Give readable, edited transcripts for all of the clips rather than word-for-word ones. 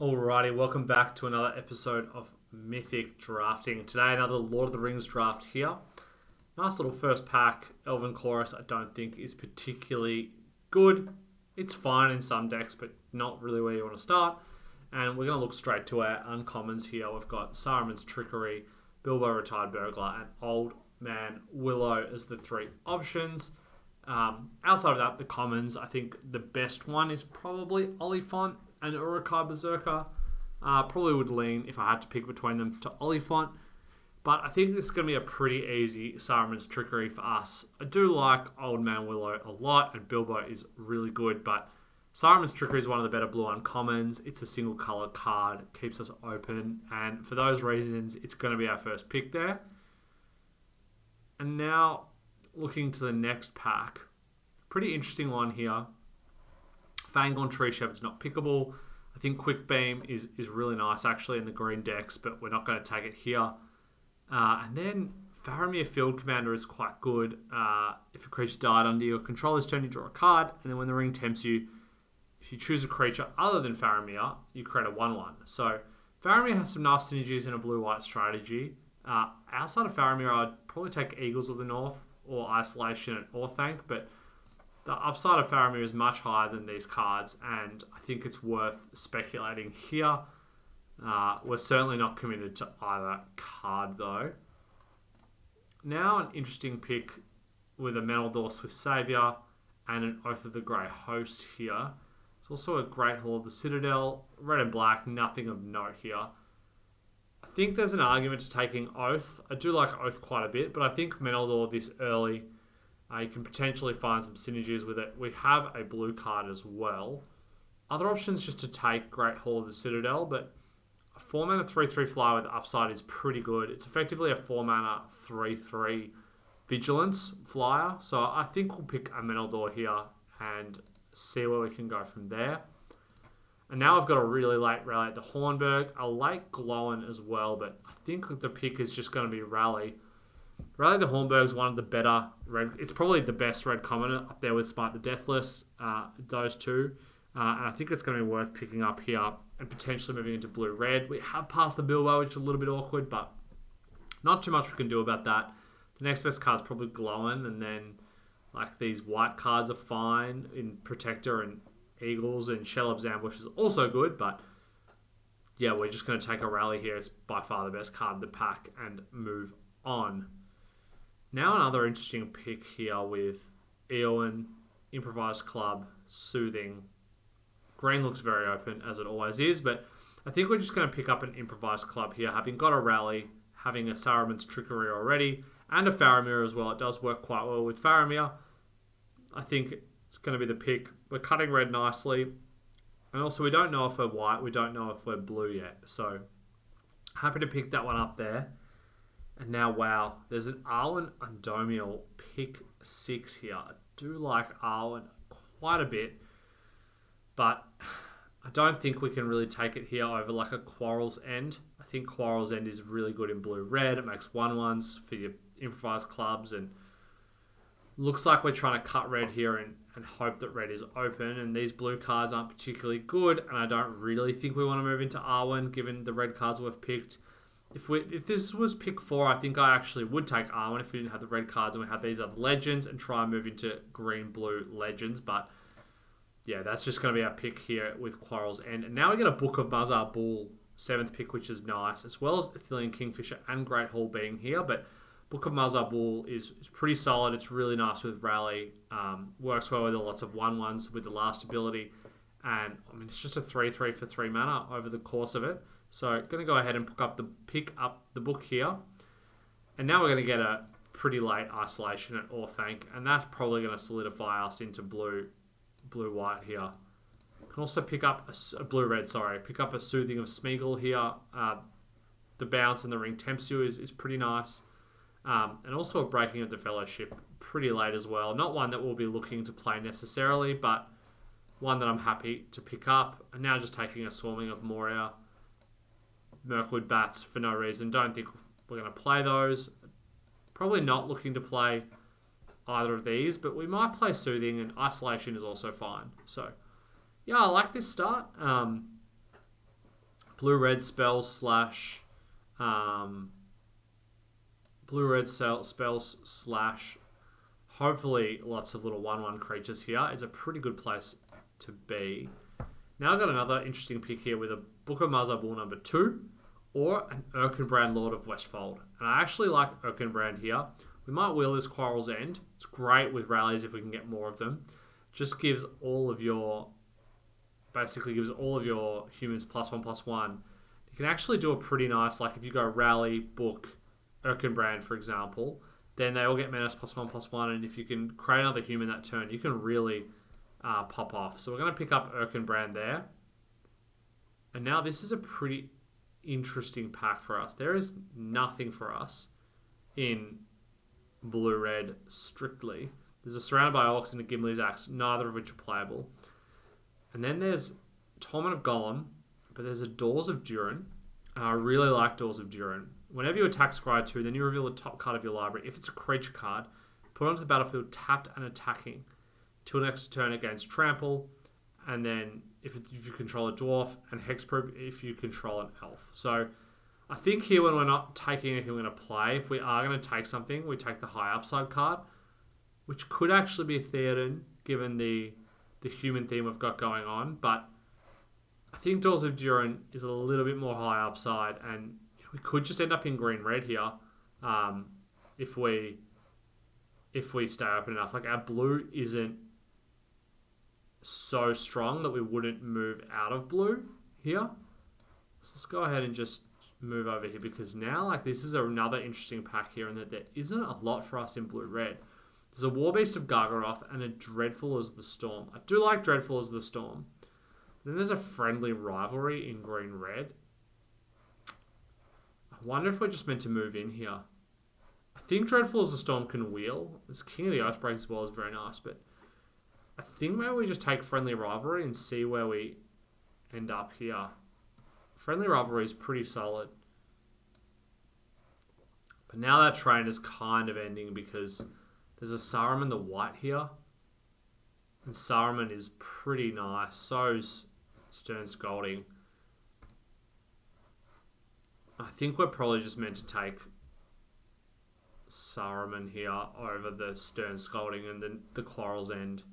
Alrighty, welcome back to another episode of Mythic Drafting. Today, another Lord of the Rings draft here. Nice little first pack. Elven Chorus, I don't think is particularly good. It's fine in some decks, but not really where you want to start. And we're going to look straight to our uncommons here. We've got Saruman's Trickery, Bilbo Retired Burglar, and Old Man Willow as the three options. Outside of that, the commons, I think the best one is probably Oliphant and Uruk-hai Berserker. Probably would lean, if I had to pick between them, to Oliphant. But I think this is going to be a pretty easy Saruman's Trickery for us. I do like Old Man Willow a lot, and Bilbo is really good, but Saruman's Trickery is one of the better blue uncommons. It's a single colour card, keeps us open, and for those reasons, it's going to be our first pick there. And now, looking to the next pack, pretty interesting one here. Fangorn Tree Shepherd's not pickable. I think Quick Beam is really nice actually in the green decks, but we're not going to take it here. And then Faramir Field Commander is quite good. If a creature died under your controller's turn, you draw a card, and then when the ring tempts you, if you choose a creature other than Faramir, you create a 1/1. So Faramir has some nice synergies in a blue-white strategy. Outside of Faramir, I'd probably take Eagles of the North or Isolation and Orthanc, but the upside of Faramir is much higher than these cards, and I think it's worth speculating here. We're certainly not committed to either card, though. Now an interesting pick with a Meneldur Swift Saviour and an Oath of the Grey Host here. It's also a Great Hall of the Citadel. Red and black, nothing of note here. I think there's an argument to taking Oath. I do like Oath quite a bit, but I think Meneldur this early, you can potentially find some synergies with it. We have a blue card as well. Other options just to take Great Hall of the Citadel, but a 4-mana 3/3 flyer with upside is pretty good. It's effectively a 4-mana 3/3 Vigilance flyer. So I think we'll pick a Meneldur here and see where we can go from there. And now I've got a really late Rally at the Hornburg, a late Glowen as well, but I think the pick is just going to be Rally. Rally the Hornburg is one of the better red. It's probably the best red common up there with Smite the Deathless. Those two, and I think it's going to be worth picking up here and potentially moving into blue red. We have passed the Bilbo, which is a little bit awkward, but not too much we can do about that. The next best card is probably Glowen, and then like these white cards are fine in Protector and Eagles, and Shelob's Ambush is also good, but yeah, we're just going to take a Rally here. It's by far the best card in the pack and move on. Now another interesting pick here with Eowyn, Improvised Club, Soothing. Green looks very open, as it always is, but I think we're just going to pick up an Improvised Club here, having got a Rally, having a Saruman's Trickery already, and a Faramir as well. It does work quite well with Faramir. I think it's going to be the pick. We're cutting red nicely, and also we don't know if we're white, we don't know if we're blue yet, so happy to pick that one up there. And now, wow, there's an Arwen Undomiel pick 6 here. I do like Arwen quite a bit, but I don't think we can really take it here over like a Quarrel's End. I think Quarrel's End is really good in blue-red. It makes 1/1s for your Improvised Clubs, and looks like we're trying to cut red here and hope that red is open, and these blue cards aren't particularly good, and I don't really think we want to move into Arwen given the red cards we've picked. If this was pick 4, I think I actually would take Arwen if we didn't have the red cards and we had these other legends and try and move into green-blue legends. But yeah, that's just going to be our pick here with Quarrel's End. And now we get a Book of Mazar Bull, 7th pick, which is nice, as well as Athelian Kingfisher and Great Hall being here. But Book of Mazar Bull is pretty solid. It's really nice with Rally. Works well with lots of 1/1s with the last ability. And I mean, it's just a 3/3 for 3 mana over the course of it. So going to go ahead and pick up the book here. And now we're going to get a pretty late Isolation at Orthanc, and that's probably going to solidify us into blue-white here. Can also pick up a blue-red, pick up a Soothing of Smeagol here. The bounce and the ring tempts you is pretty nice. And also a Breaking of the Fellowship pretty late as well. Not one that we'll be looking to play necessarily, but one that I'm happy to pick up. And now just taking a Swarming of Moria. Mirkwood Bats for no reason. Don't think we're going to play those. Probably not looking to play either of these, but we might play Soothing, and Isolation is also fine. So, yeah, I like this start. blue-red spells slash spells slash hopefully lots of little 1/1 creatures here is a pretty good place to be. Now I've got another interesting pick here with a Book of Mazarbul number 2 or an Erkenbrand Lord of Westfold. And I actually like Erkenbrand here. We might wheel this Quarrel's End. It's great with rallies if we can get more of them. Just gives all of your humans +1/+1. You can actually do a pretty nice, like if you go rally, book, Erkenbrand, for example, then they all get menace +1/+1, and if you can create another human that turn, you can really pop off. So we're going to pick up Erkenbrand there. And now this is a pretty interesting pack for us. There is nothing for us in blue-red strictly. There's a Surrounded by Orcs and a Gimli's Axe, neither of which are playable. And then there's Torment of Golem, but there's a Doors of Durin, and I really like Doors of Durin. Whenever you attack Scry 2, then you reveal the top card of your library. If it's a creature card, put it onto the battlefield tapped and attacking till next turn against Trample, and then if you control a Dwarf, and Hexproof if you control an Elf. So I think here when we're not taking anything we're going to play, if we are going to take something, we take the high upside card, which could actually be a Theoden, given the human theme we've got going on. But I think Doors of Durin is a little bit more high upside, and we could just end up in green-red here if we stay open enough. Like, our blue isn't so strong that we wouldn't move out of blue here. So let's go ahead and just move over here, because now, like, this is another interesting pack here, and that there isn't a lot for us in blue-red. There's a Warbeast of Gargaroth and a Dreadful as the Storm. I do like Dreadful as the Storm. Then there's a Friendly Rivalry in green-red. I wonder if we're just meant to move in here. I think Dreadful as the Storm can wheel. This King of the Oathbreak as well is very nice, but I think maybe we just take Friendly Rivalry and see where we end up here. Friendly Rivalry is pretty solid. But now that train is kind of ending because there's a Saruman the White here. And Saruman is pretty nice. So's Stern Scolding. I think we're probably just meant to take Saruman here over the Stern Scolding and then the Quarrel's End.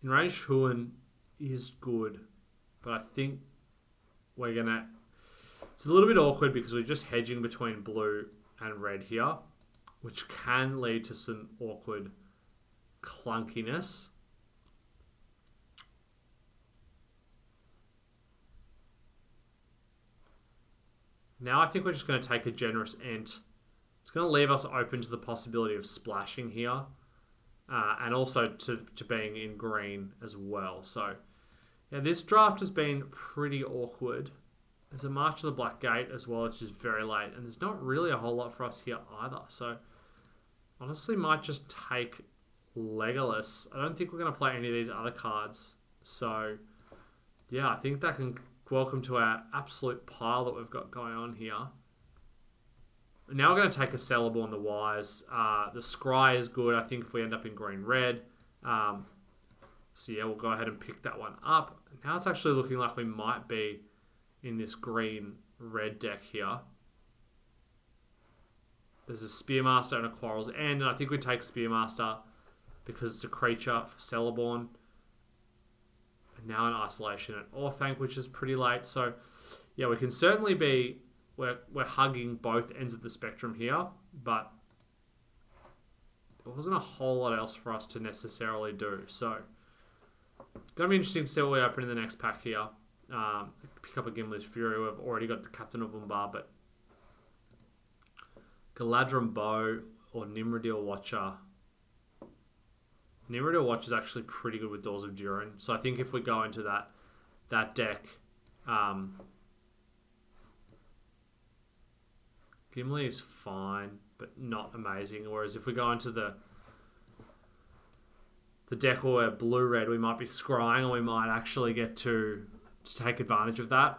In range, Huan is good, but I think we're going to... It's a little bit awkward because we're just hedging between blue and red here, which can lead to some awkward clunkiness. Now I think we're just going to take a generous Ent. It's going to leave us open to the possibility of splashing here. And also to being in green as well. So, yeah, this draft has been pretty awkward. There's a March of the Black Gate as well, which is very late. And there's not really a whole lot for us here either. So, honestly, might just take Legolas. I don't think we're going to play any of these other cards. So, yeah, I think that can welcome to our absolute pile that we've got going on here. Now we're going to take a Celeborn the Wise. The Scry is good, I think, if we end up in green-red. So yeah, we'll go ahead and pick that one up. Now it's actually looking like we might be in this green-red deck here. There's a Spearmaster and a Quarrel's End, and I think we take Spearmaster because it's a creature for Celeborn. And now an Isolation and Orthanc, which is pretty late. So yeah, we can certainly be... We're hugging both ends of the spectrum here, but there wasn't a whole lot else for us to necessarily do. So it's going to be interesting to see what we open in the next pack here. Pick up a Gimli's Fury. We've already got the Captain of Umbar, but Galadrim Bow or Nimrodil Watcher. Nimrodil Watcher is actually pretty good with Doors of Durin. So I think if we go into that deck... Gimli is fine, but not amazing. Whereas if we go into the deck where we're blue-red, we might be scrying, and we might actually get to take advantage of that.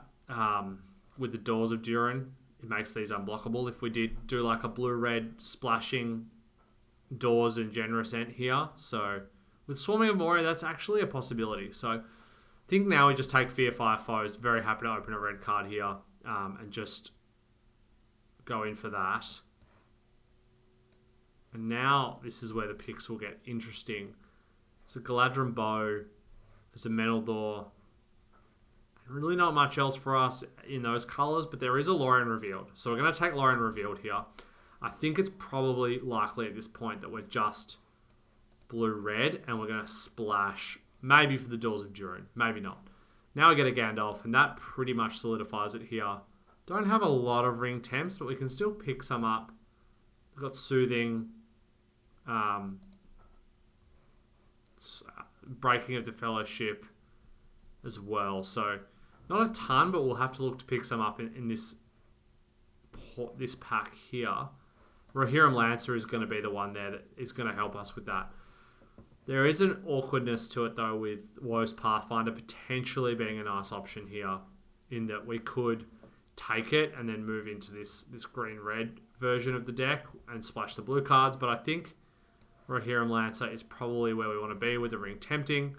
With the Doors of Durin, it makes these unblockable. If we did do like a blue-red splashing Doors and Generous Ent here. So with Swarming of Moria, that's actually a possibility. So I think now we just take Fear Fire Foes. Very happy to open a red card here and just go in for that. And now this is where the picks will get interesting. So Galadrim Bow, there's a Metal Door. Really not much else for us in those colours, but there is a Lorien Revealed. So we're going to take Lorien Revealed here. I think it's probably likely at this point that we're just blue-red and we're going to splash maybe for the Doors of Durin, maybe not. Now we get a Gandalf, and that pretty much solidifies it here. Don't have a lot of ring temps, but we can still pick some up. We've got Soothing, Breaking of the Fellowship as well. So not a ton, but we'll have to look to pick some up in this pack here. Rohirrim Lancer is going to be the one there that is going to help us with that. There is an awkwardness to it, though, with Woe's Pathfinder potentially being a nice option here, in that we could take it and then move into this green-red version of the deck and splash the blue cards. But I think Rohirrim Lancer is probably where we want to be with the Ring Tempting.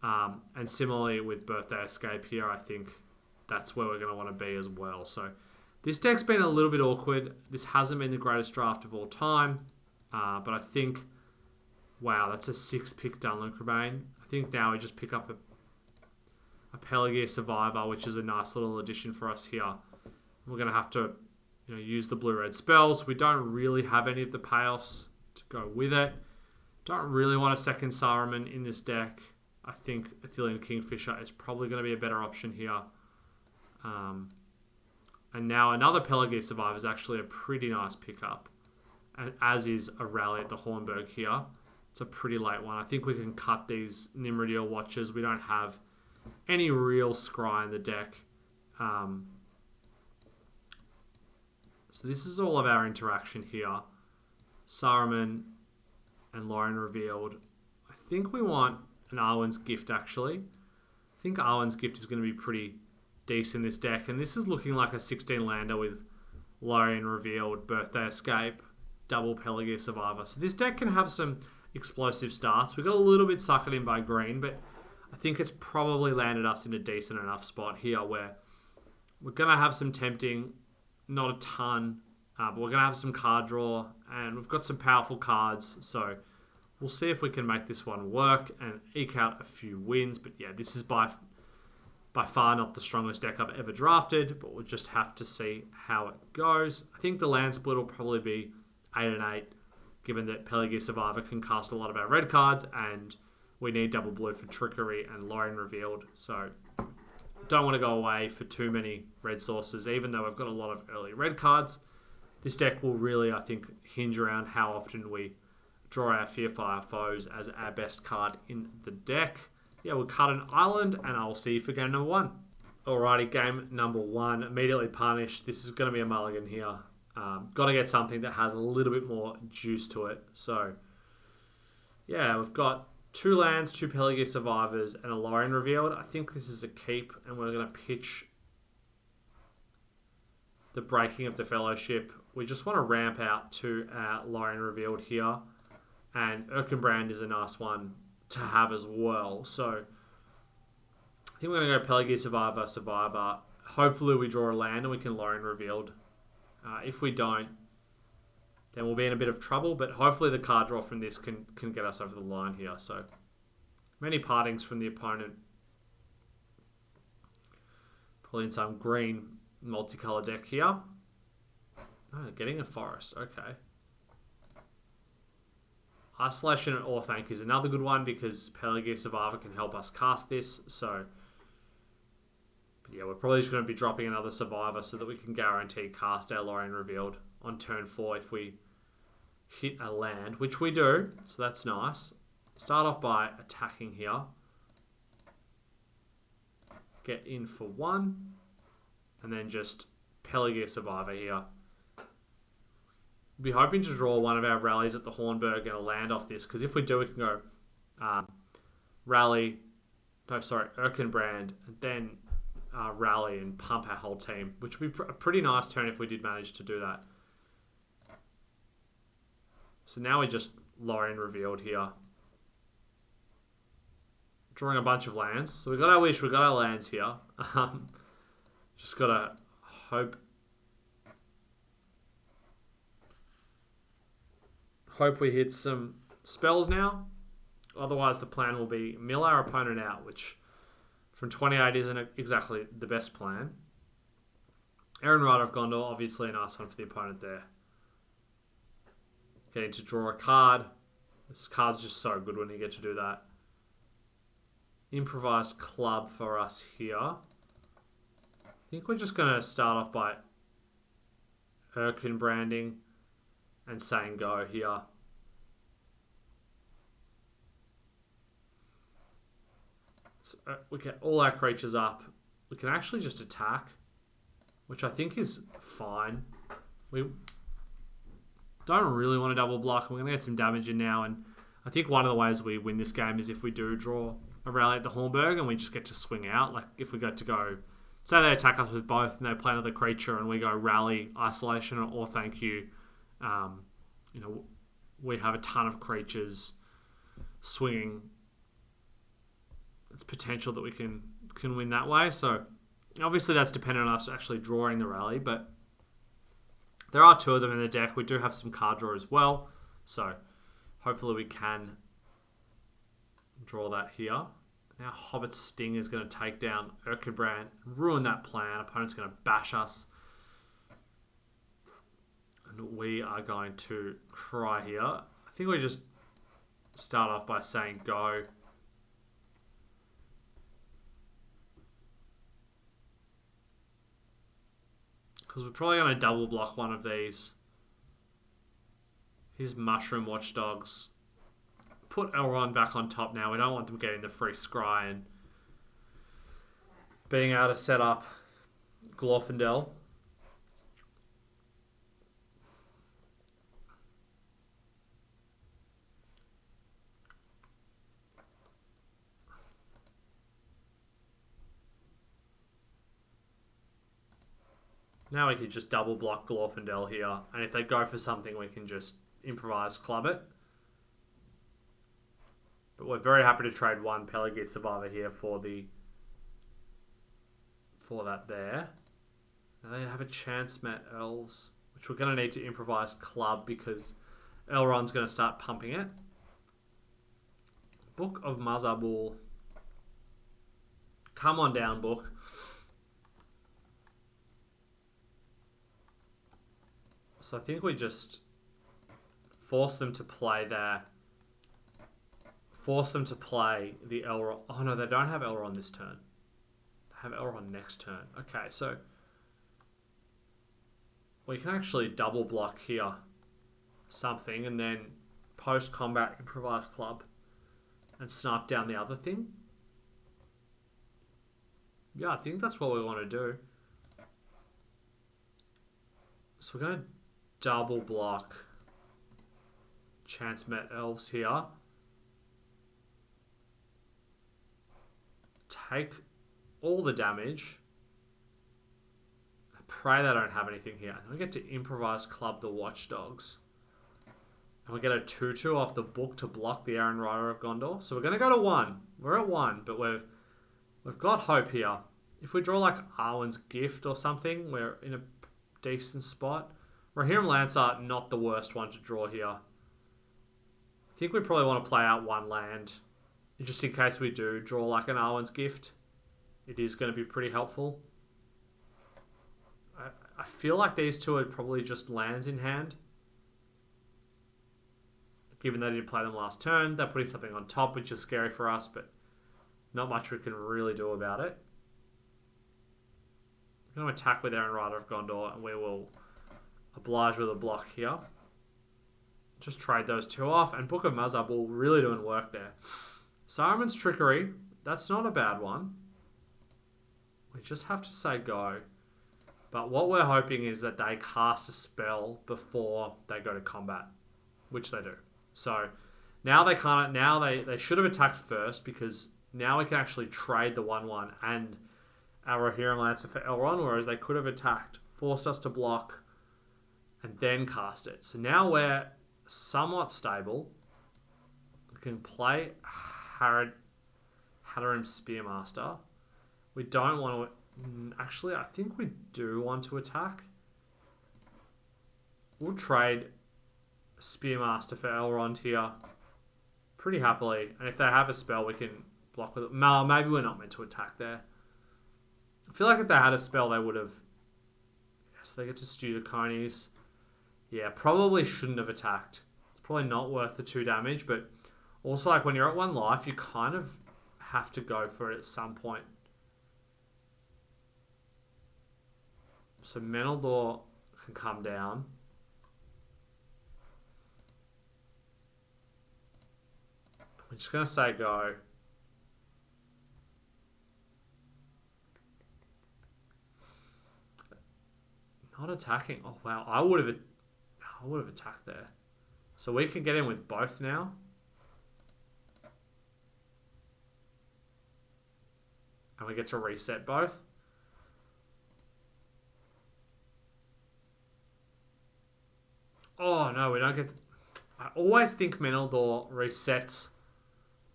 And similarly with Birthday Escape here, I think that's where we're going to want to be as well. So this deck's been a little bit awkward. This hasn't been the greatest draft of all time. But I think, wow, that's a 6-pick Dunlin Crabane. I think now we just pick up a Pelagia Survivor, which is a nice little addition for us here. We're going to have to use the blue-red spells. We don't really have any of the payoffs to go with it. Don't really want a second Saruman in this deck. I think Athelian Kingfisher is probably going to be a better option here. And now another Pelagia Survivor is actually a pretty nice pickup, as is a Rally at the Hornburg here. It's a pretty late one. I think we can cut these Nimrodiel Watchers. We don't have any real scry in the deck. So this is all of our interaction here. Saruman and Lorien Revealed. I think we want an Arwen's Gift, actually. I think Arwen's Gift is going to be pretty decent in this deck. And this is looking like a 16-lander with Lorien Revealed, Birthday Escape, double Pelagia Survivor. So this deck can have some explosive starts. We got a little bit suckered in by green, but I think it's probably landed us in a decent enough spot here where we're going to have some tempting, not a ton, but we're going to have some card draw, and we've got some powerful cards, so we'll see if we can make this one work and eke out a few wins. But yeah, this is by far not the strongest deck I've ever drafted, but we'll just have to see how it goes. I think the land split will probably be 8 and 8, given that Pelagia Survivor can cast a lot of our red cards, and we need double blue for Trickery and Lorien Revealed. So don't want to go away for too many red sources, even though we've got a lot of early red cards. This deck will really, I think, hinge around how often we draw our Fearfire Foes as our best card in the deck. Yeah, we'll cut an island, and I'll see you for game number 1. Alrighty, game number 1. Immediately punished. This is going to be a mulligan here. Got to get something that has a little bit more juice to it. So, yeah, we've got 2 lands, 2 Pelagia Survivors, and a Lorien Revealed. I think this is a keep, and we're going to pitch the Breaking of the Fellowship. We just want to ramp out to our Lorien Revealed here, and Erkenbrand is a nice one to have as well. So I think we're going to go Pelagia Survivor, Survivor. Hopefully we draw a land and we can Lorien Revealed. If we don't, then we'll be in a bit of trouble, but hopefully the card draw from this can get us over the line here. So many partings from the opponent. Probably in some green multicolour deck here. Oh, getting a forest. Okay. Isolation and Orthanc is another good one because Pelagia Survivor can help us cast this. So, but yeah, we're probably just going to be dropping another Survivor so that we can guarantee cast our Lorien Revealed on turn 4 if we hit a land, which we do. So that's nice. Start off by attacking here. Get in for 1. And then just Pelagia Survivor here. Be hoping to draw one of our rallies at the Hornburg and a land off this, because if we do, we can go Erkenbrand, and then rally and pump our whole team, which would be a pretty nice turn if we did manage to do that. So now we just Lorien Revealed here. drawing a bunch of lands. So we got our wish, we got our lands here. Just gotta hope we hit some spells now. Otherwise, the plan will be mill our opponent out, which from 28 isn't exactly the best plan. Aaron Rider of Gondor, obviously a nice one for the opponent there. Getting to draw a card. This card's just so good when you get to do that. Improvised club for us here. I think we're just going to start off by Urkin branding and saying go here. So we get all our creatures up. We can actually just attack, which I think is fine. We don't really want to double block. We're going to get some damage in now, and I think one of the ways we win this game is if we do draw a rally at the Hornburg and we just get to swing out. Like if we get to go, say they attack us with both and they play another creature and we go rally, isolation, or thank you. We have a ton of creatures swinging. It's potential that we can win that way. So obviously that's dependent on us actually drawing the rally, but there are two of them in the deck. We do have some card draw as well. So hopefully we can draw that here. Now Hobbit Sting is going to take down Urkenbrand, ruin that plan. Opponent's going to bash us. And we are going to try here. I think we just start off by saying go. Because we're probably going to double block one of these. Here's Mushroom Watchdogs. Put Elrond back on top now. We don't want them getting the free scry and being able to set up Glorfindel. Now we can just double block Glorfindel here. And if they go for something, we can just improvise club it. But we're very happy to trade one Pelargir Survivor here for that there. Now they have a chance met Elves, which we're going to need to improvise club because Elrond's going to start pumping it. Book of Mazabul. Come on down, book. So I think we just force them to play that. Force them to play the Elrond. Oh no, they don't have Elrond this turn. They have Elrond next turn. Okay, so we can actually double block here something and then post-combat improvise club and snipe down the other thing. Yeah, I think that's what we want to do. So we're going to double block Chance Met Elves here. Take all the damage. I pray they don't have anything here. And we get to improvise club the Watchdogs. And we get a 2/2 off the book to block the Aaron Rider of Gondor. So we're going to go to 1. We're at 1, but we've got hope here. If we draw like Arwen's Gift or something, we're in a decent spot. Rohirrim Lancer, not the worst one to draw here. I think we probably want to play out one land. Just in case we do draw like an Arwen's Gift. It is going to be pretty helpful. I feel like these two are probably just lands in hand. Given they didn't play them last turn, they're putting something on top, which is scary for us, but not much we can really do about it. We're going to attack with Aaron Rider of Gondor, and we will oblige with a block here. Just trade those two off, and Book of Mazabul really doing work there. Saruman's Trickery, that's not a bad one. We just have to say go. But what we're hoping is that they cast a spell before they go to combat, which they do. So now they can't. Now they should have attacked first because now we can actually trade the 1/1 and our Rohirrim Lancer for Elrond, whereas they could have attacked, forced us to block, and then cast it. So now we're somewhat stable. We can play Hadarim Spearmaster. We don't want to... Actually, I think we do want to attack. We'll trade Spearmaster for Elrond here pretty happily. And if they have a spell, we can block with it. No, maybe we're not meant to attack there. I feel like if they had a spell, they would have... Yes, they get to stew the conies. Yeah, probably shouldn't have attacked. It's probably not worth the 2 damage, but also, like, when you're at 1 life, you kind of have to go for it at some point. So Meneldur can come down. I'm just going to say go. Not attacking. Oh, wow. I would have attacked there. So we can get in with both now. And we get to reset both. Oh, no, we don't get... I always think Meneldur resets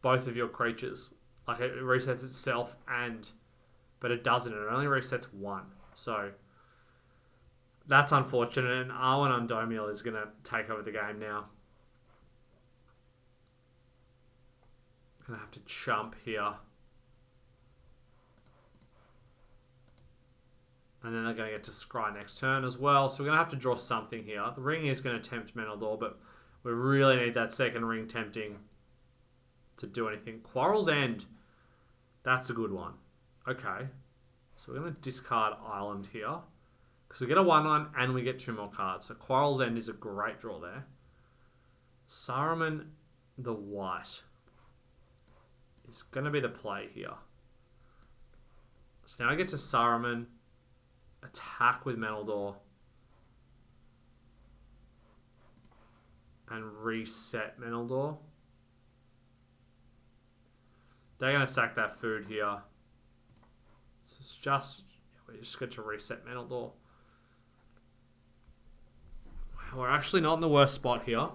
both of your creatures. Like, it resets itself but it doesn't. It only resets one. So, that's unfortunate. And Arwen Undomiel is going to take over the game now. Going to have to chump here. And then they're going to get to scry next turn as well. So we're going to have to draw something here. The ring is going to tempt Meneldur, but we really need that second ring tempting to do anything. Quarrel's End. That's a good one. Okay. So we're going to discard Island here. Because we get a 1/1 and we get 2 more cards. So Quarrel's End is a great draw there. Saruman the White is going to be the play here. So now I get to Saruman. Attack with Meneldur. And reset Meneldur. They're going to sack that food here. So it's just... We just get to reset Meneldur. We're actually not in the worst spot here.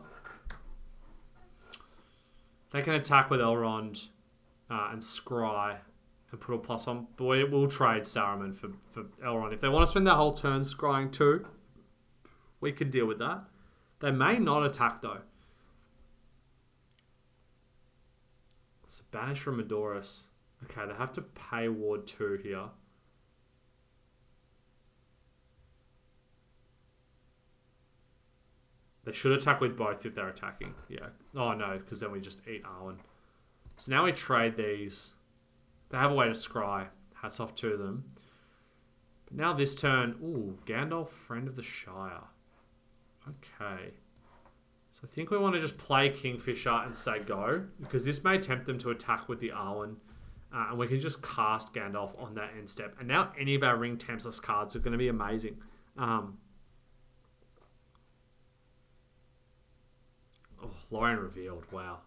They can attack with Elrond and Scry and put a +1. But we'll trade Saruman for Elrond. If they want to spend their whole turn scrying too, we can deal with that. They may not attack though. So banish from Madoris. Okay, they have to pay Ward 2 here. They should attack with both if they're attacking. Yeah. Oh no, because then we just eat Arwen. So now we trade these. They have a way to scry. Hats off to them. But now this turn... Ooh, Gandalf, Friend of the Shire. Okay. So I think we want to just play Kingfisher and say go. Because this may tempt them to attack with the Arwen. And we can just cast Gandalf on that end step. And now any of our Ring Tempts us cards are going to be amazing. Lorien Revealed. Wow.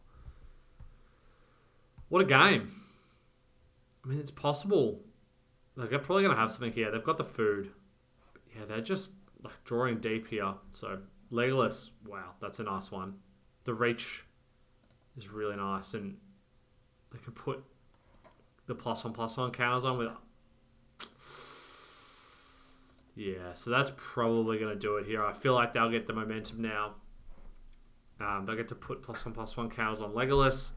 What a game. I mean, it's possible. Like, they're probably going to have something here. They've got the food. But yeah, they're just like drawing deep here. So, Legolas, wow, that's a nice one. The reach is really nice. And they can put the +1/+1 counters on with... Yeah, so that's probably going to do it here. I feel like they'll get the momentum now. They'll get to put +1/+1 counters on Legolas.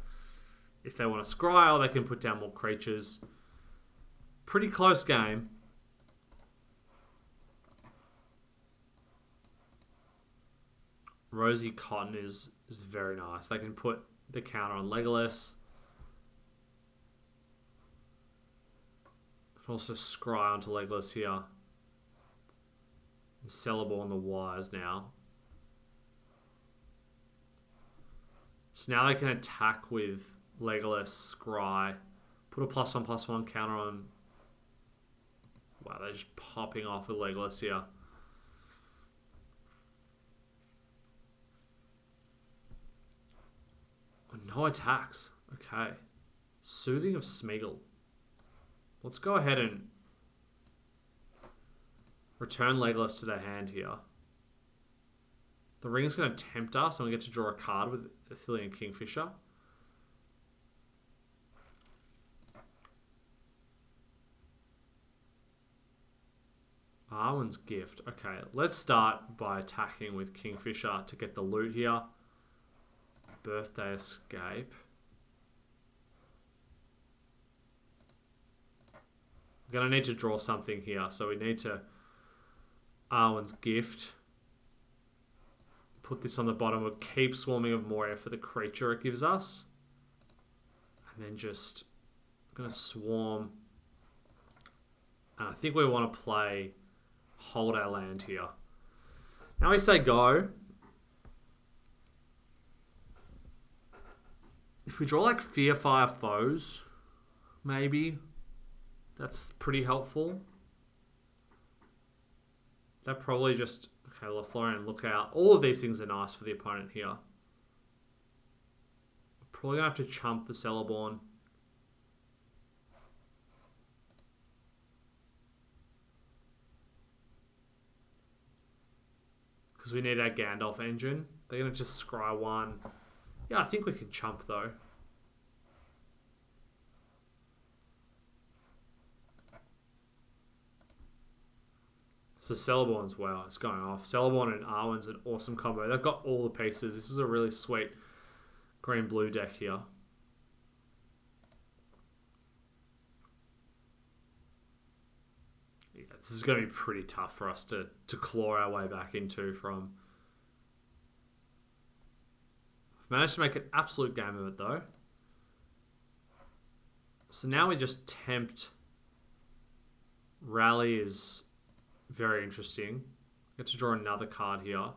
If they want to scry, or they can put down more creatures. Pretty close game. Rosy Cotton is very nice. They can put the counter on Legolas. Can also scry onto Legolas here. And Celeborn the Wise now. So now they can attack with Legolas, Scry, put a +1/+1 counter on. Wow, they're just popping off with Legolas here. Oh, no attacks. Okay. Soothing of Smeagol. Let's go ahead and return Legolas to their hand here. The ring's going to tempt us, and we get to draw a card with Athelian Kingfisher. Arwen's Gift. Okay, let's start by attacking with Kingfisher to get the loot here. Birthday Escape. We're going to need to draw something here, so we need to Arwen's Gift. Put this on the bottom. We'll keep Swarming of Moria for the creature it gives us. And then just going to swarm. And I think we want to play hold our land here. Now we say go. If we draw like Fearfire Foes, maybe, that's pretty helpful. That probably just... Okay, Lothlorien Lookout. All of these things are nice for the opponent here. We're probably going to have to chump the Cellarborn. Because we need our Gandalf engine. They're going to just scry one. Yeah, I think we can chump though. So Cellarborn's, wow, it's going off. Cellarborn and Arwen's an awesome combo. They've got all the pieces. This is a really sweet green-blue deck here. Yeah, this is going to be pretty tough for us to claw our way back into from... We've managed to make an absolute game of it though. So now we just tempt... Rally is... very interesting. Get to draw another card here.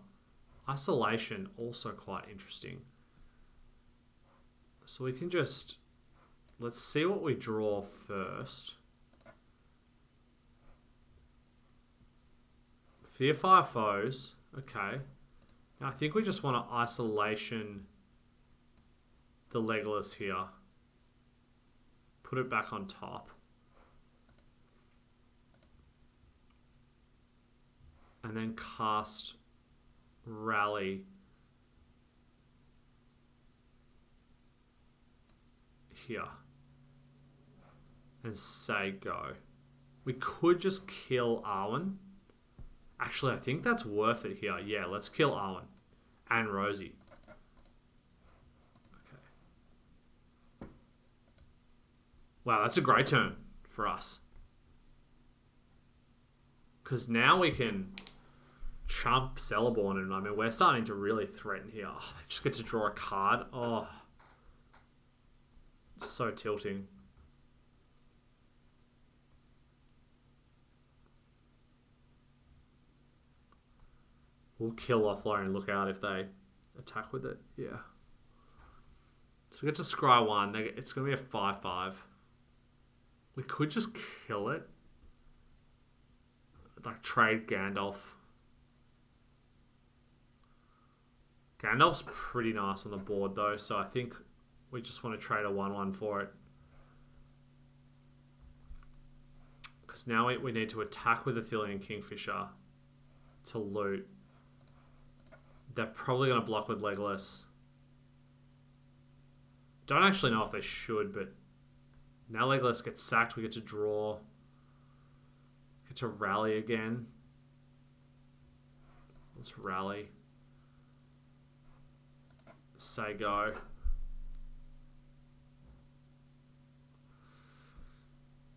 Isolation, also quite interesting. So we can just... Let's see what we draw first. Fearfire Foes. Okay. Now I think we just want to isolation the Legolas here. Put it back on top. And then cast Rally here. And say go. We could just kill Arwen. Actually, I think that's worth it here. Yeah, let's kill Arwen. And Rosie. Okay. Wow, that's a great turn for us. Because now we can... chump Cellarborn, and I mean, we're starting to really threaten here. Oh, they just get to draw a card. Oh, it's so tilting. We'll kill Lothlorien Lookout if they attack with it. Yeah. So we get to scry one. It's going to be a 5/5. We could just kill it. Like trade Gandalf. Gandalf's pretty nice on the board though, so I think we just want to trade a 1/1 for it. Because now we need to attack with Athelian Kingfisher to loot. They're probably going to block with Legolas. Don't actually know if they should, but now Legolas gets sacked, we get to draw. Get to rally again. Let's rally. Say go.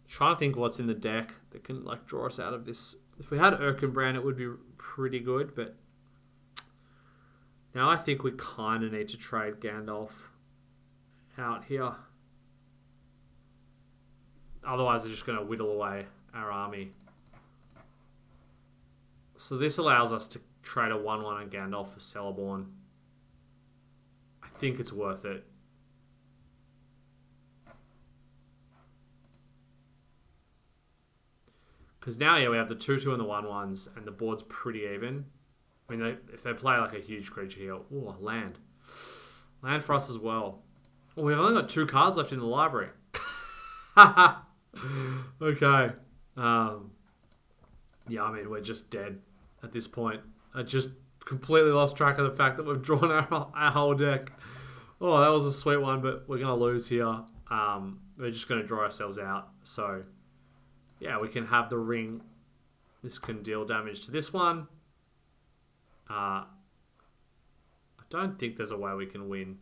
Trying to think what's in the deck that can like draw us out of this. If we had Erkenbrand, it would be pretty good, but now I think we kind of need to trade Gandalf out here. Otherwise, they're just going to whittle away our army. So this allows us to trade a 1/1 on Gandalf for Cellarborn. I think it's worth it. Because now, yeah, we have the 2/2 and the 1/1s, and the board's pretty even. I mean, if they play like a huge creature here... Ooh, land. Land for us as well. Oh, we've only got 2 cards left in the library. Okay. Yeah, I mean, we're just dead at this point. I just completely lost track of the fact that we've drawn our whole deck. Oh, that was a sweet one, but we're going to lose here. We're just going to draw ourselves out. So, yeah, we can have the ring This can deal damage to this one. I don't think there's a way we can win.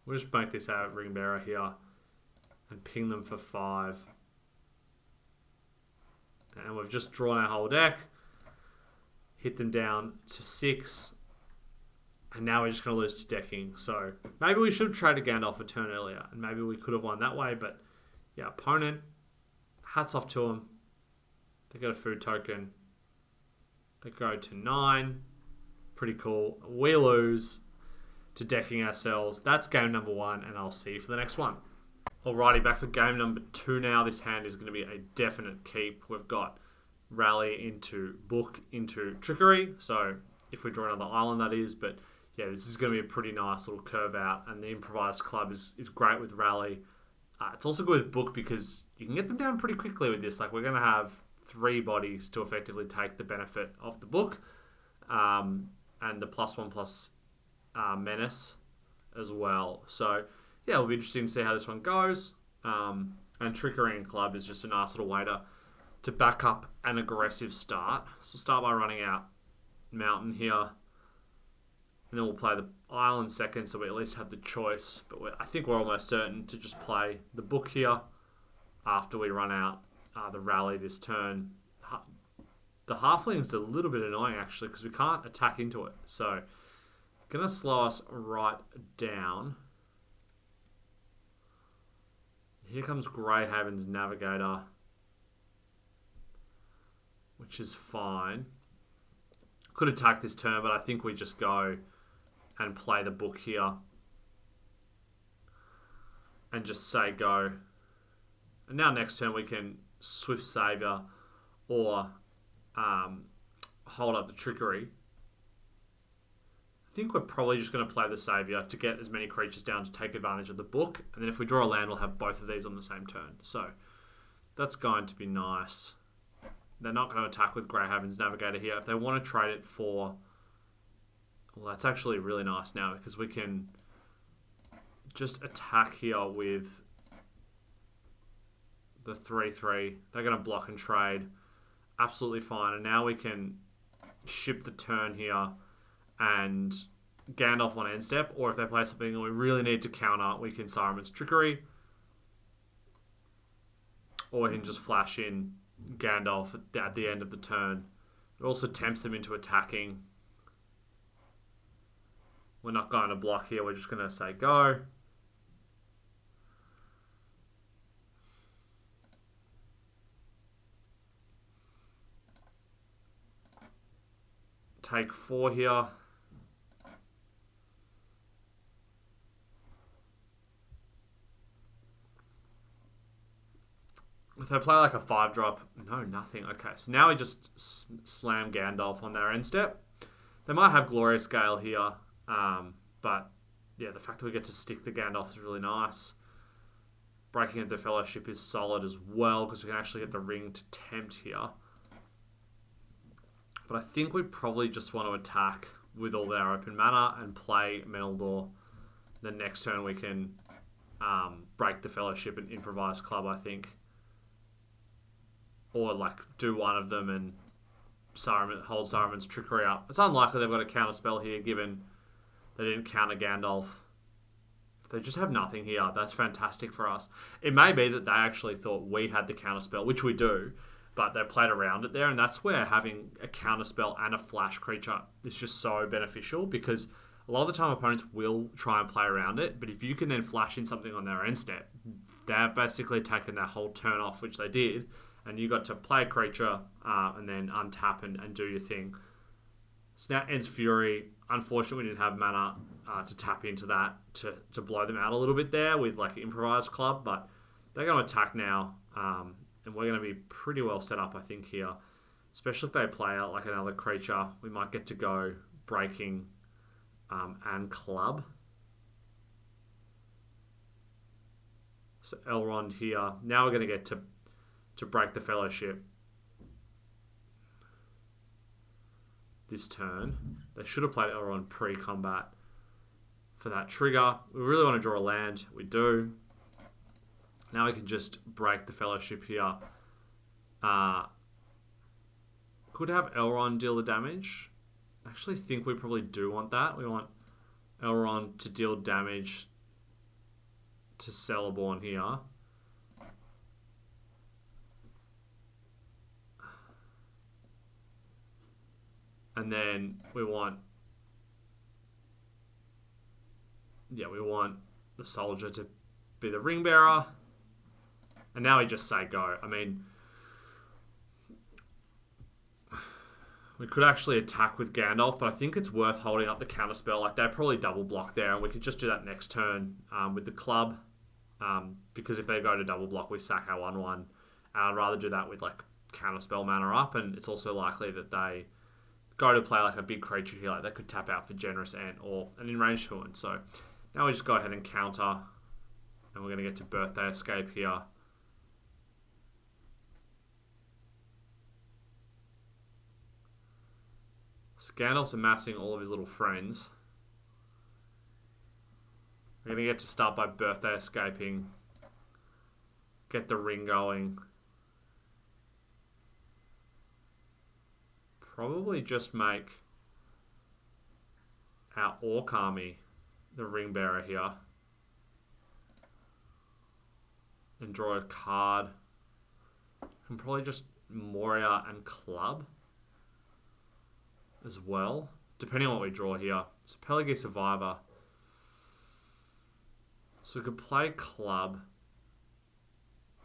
We'll just make this our ring bearer here and ping them for 5. And we've just drawn our whole deck. Hit them down to 6. And now we're just going to lose to decking. So maybe we should have traded Gandalf a turn earlier. And maybe we could have won that way. But yeah, opponent, hats off to them. They got a food token. They go to 9. Pretty cool. We lose to decking ourselves. That's game number 1. And I'll see you for the next one. Alrighty, back for game number 2 now. This hand is going to be a definite keep. We've got Rally into Book into Trickery. So if we draw another island, that is. But yeah, this is going to be a pretty nice little curve out. And the Improvised Club is great with Rally. It's also good with Book because you can get them down pretty quickly with this. Like, we're going to have 3 bodies to effectively take the benefit of the Book. And the +1/+, Menace as well. So yeah, it'll be interesting to see how this one goes. And Trickery and Club is just a nice little way to back up an aggressive start. So start by running out Mountain here. And then we'll play the Island second, so we at least have the choice. But I think we're almost certain to just play the Book here after we run out the Rally this turn. The Halfling's a little bit annoying, actually, because we can't attack into it. So going to slow us right down. Here comes Greyhaven's Navigator, which is fine. Could attack this turn, but I think we just go and play the Book here. And just say go. And now next turn we can Swift Savior or hold up the Trickery. I think we're probably just going to play the Savior to get as many creatures down to take advantage of the Book. And then if we draw a land, we'll have both of these on the same turn. So that's going to be nice. They're not going to attack with Greyhaven's Navigator here. If they want to trade it for... Well, that's actually really nice now because we can just attack here with the 3/3. They're going to block and trade. Absolutely fine. And now we can ship the turn here and Gandalf on end step, or if they play something that we really need to counter, we can Saruman's Trickery, or we can just flash in Gandalf at the end of the turn. It also tempts them into attacking. We're not going to block here, we're just going to say go. Take 4 here. If they play like a 5-drop, no, nothing. Okay, so now we just slam Gandalf on their end step. They might have Glorious Gale here, but yeah, the fact that we get to stick the Gandalf is really nice. Breaking into Fellowship is solid as well because we can actually get the ring to tempt here. But I think we probably just want to attack with all their open mana and play Meneldor. The next turn we can break the Fellowship and Improvise Club, I think. Or like do one of them and hold Saruman's Trickery up. It's unlikely they've got a counter spell here given they didn't counter Gandalf. If they just have nothing here, that's fantastic for us. It may be that they actually thought we had the counter spell, which we do, but they played around it there, and that's where having a counter spell and a flash creature is just so beneficial because a lot of the time opponents will try and play around it, but if you can then flash in something on their end step, they've basically taken their whole turn off, which they did, and you got to play a creature and then untap and do your thing. So now ends Fury. Unfortunately, we didn't have mana to tap into that to blow them out a little bit there with like Improvised Club, but they're going to attack now, and we're going to be pretty well set up, I think, here. Especially if they play out like another creature, we might get to go Breaking and Club. So Elrond here. Now we're going to get to break the Fellowship this turn. They should have played Elrond pre-combat for that trigger. We really want to draw a land. We do. Now we can just break the Fellowship here. Could have Elrond deal the damage. I actually think we probably do want that. We want Elrond to deal damage to Celeborn here. And then we want... Yeah, we want the soldier to be the ring bearer. And now we just say go. I mean... We could actually attack with Gandalf, but I think it's worth holding up the counterspell. Like, they probably double block there, and we could just do that next turn with the club. Because if they go to double block, we sack our 1/1. I'd rather do that with, like, counterspell mana up, and it's also likely that they go to play, like, a big creature here. Like, they could tap out for Generous Ant or an in-range Huon. So now we just go ahead and counter, and we're going to get to Birthday Escape here. So Gandalf's amassing all of his little friends. We're going to get to start by Birthday Escaping. Get the ring going. Probably just make our Orc Army the ring bearer here. And draw a card. And probably just Moria and Club as well, depending on what we draw here. So Pelagi Survivor. So we could play Club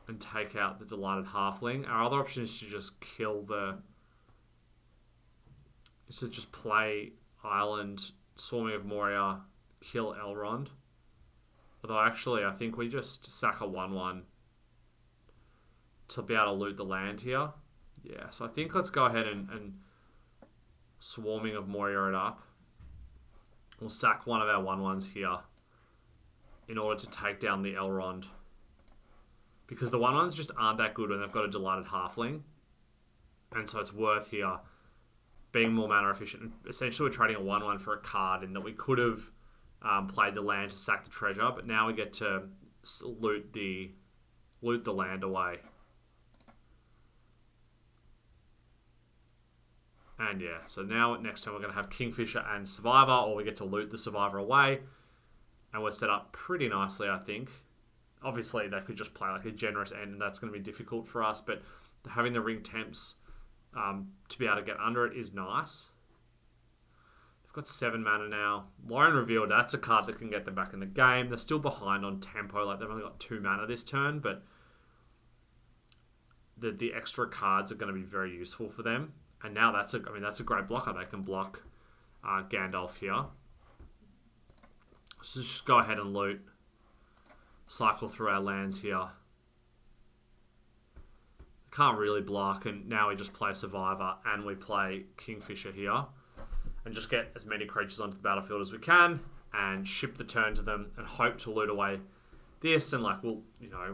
and take out the Delighted Halfling. Our other option is to just kill the... is to just play Island, Swarming of Moria, kill Elrond. Although actually, I think we just sack a 1/1 to be able to loot the land here. Yeah, so I think let's go ahead and Swarming of Moria it up. We'll sack one of our 1/1s here in order to take down the Elrond. Because the 1/1s just aren't that good when they've got a Delighted Halfling. And so it's worth here being more mana efficient. Essentially, we're trading a 1/1 for a card in that we could have played the land to sack the treasure, but now we get to loot the land away. And yeah, so now next time we're going to have Kingfisher and Survivor, or we get to loot the Survivor away. And we're set up pretty nicely, I think. Obviously, they could just play like a Generous End, and that's going to be difficult for us. But having the Ring Temps to be able to get under it is nice. They've got 7 mana now. Lorien Revealed, that's a card that can get them back in the game. They're still behind on tempo. Like, they've only got 2 mana this turn, but the extra cards are going to be very useful for them. And now that's a great blocker. They can block Gandalf here. So just go ahead and loot. Cycle through our lands here. Can't really block, and now we just play Survivor and we play Kingfisher here. And just get as many creatures onto the battlefield as we can and ship the turn to them and hope to loot away this, and like we'll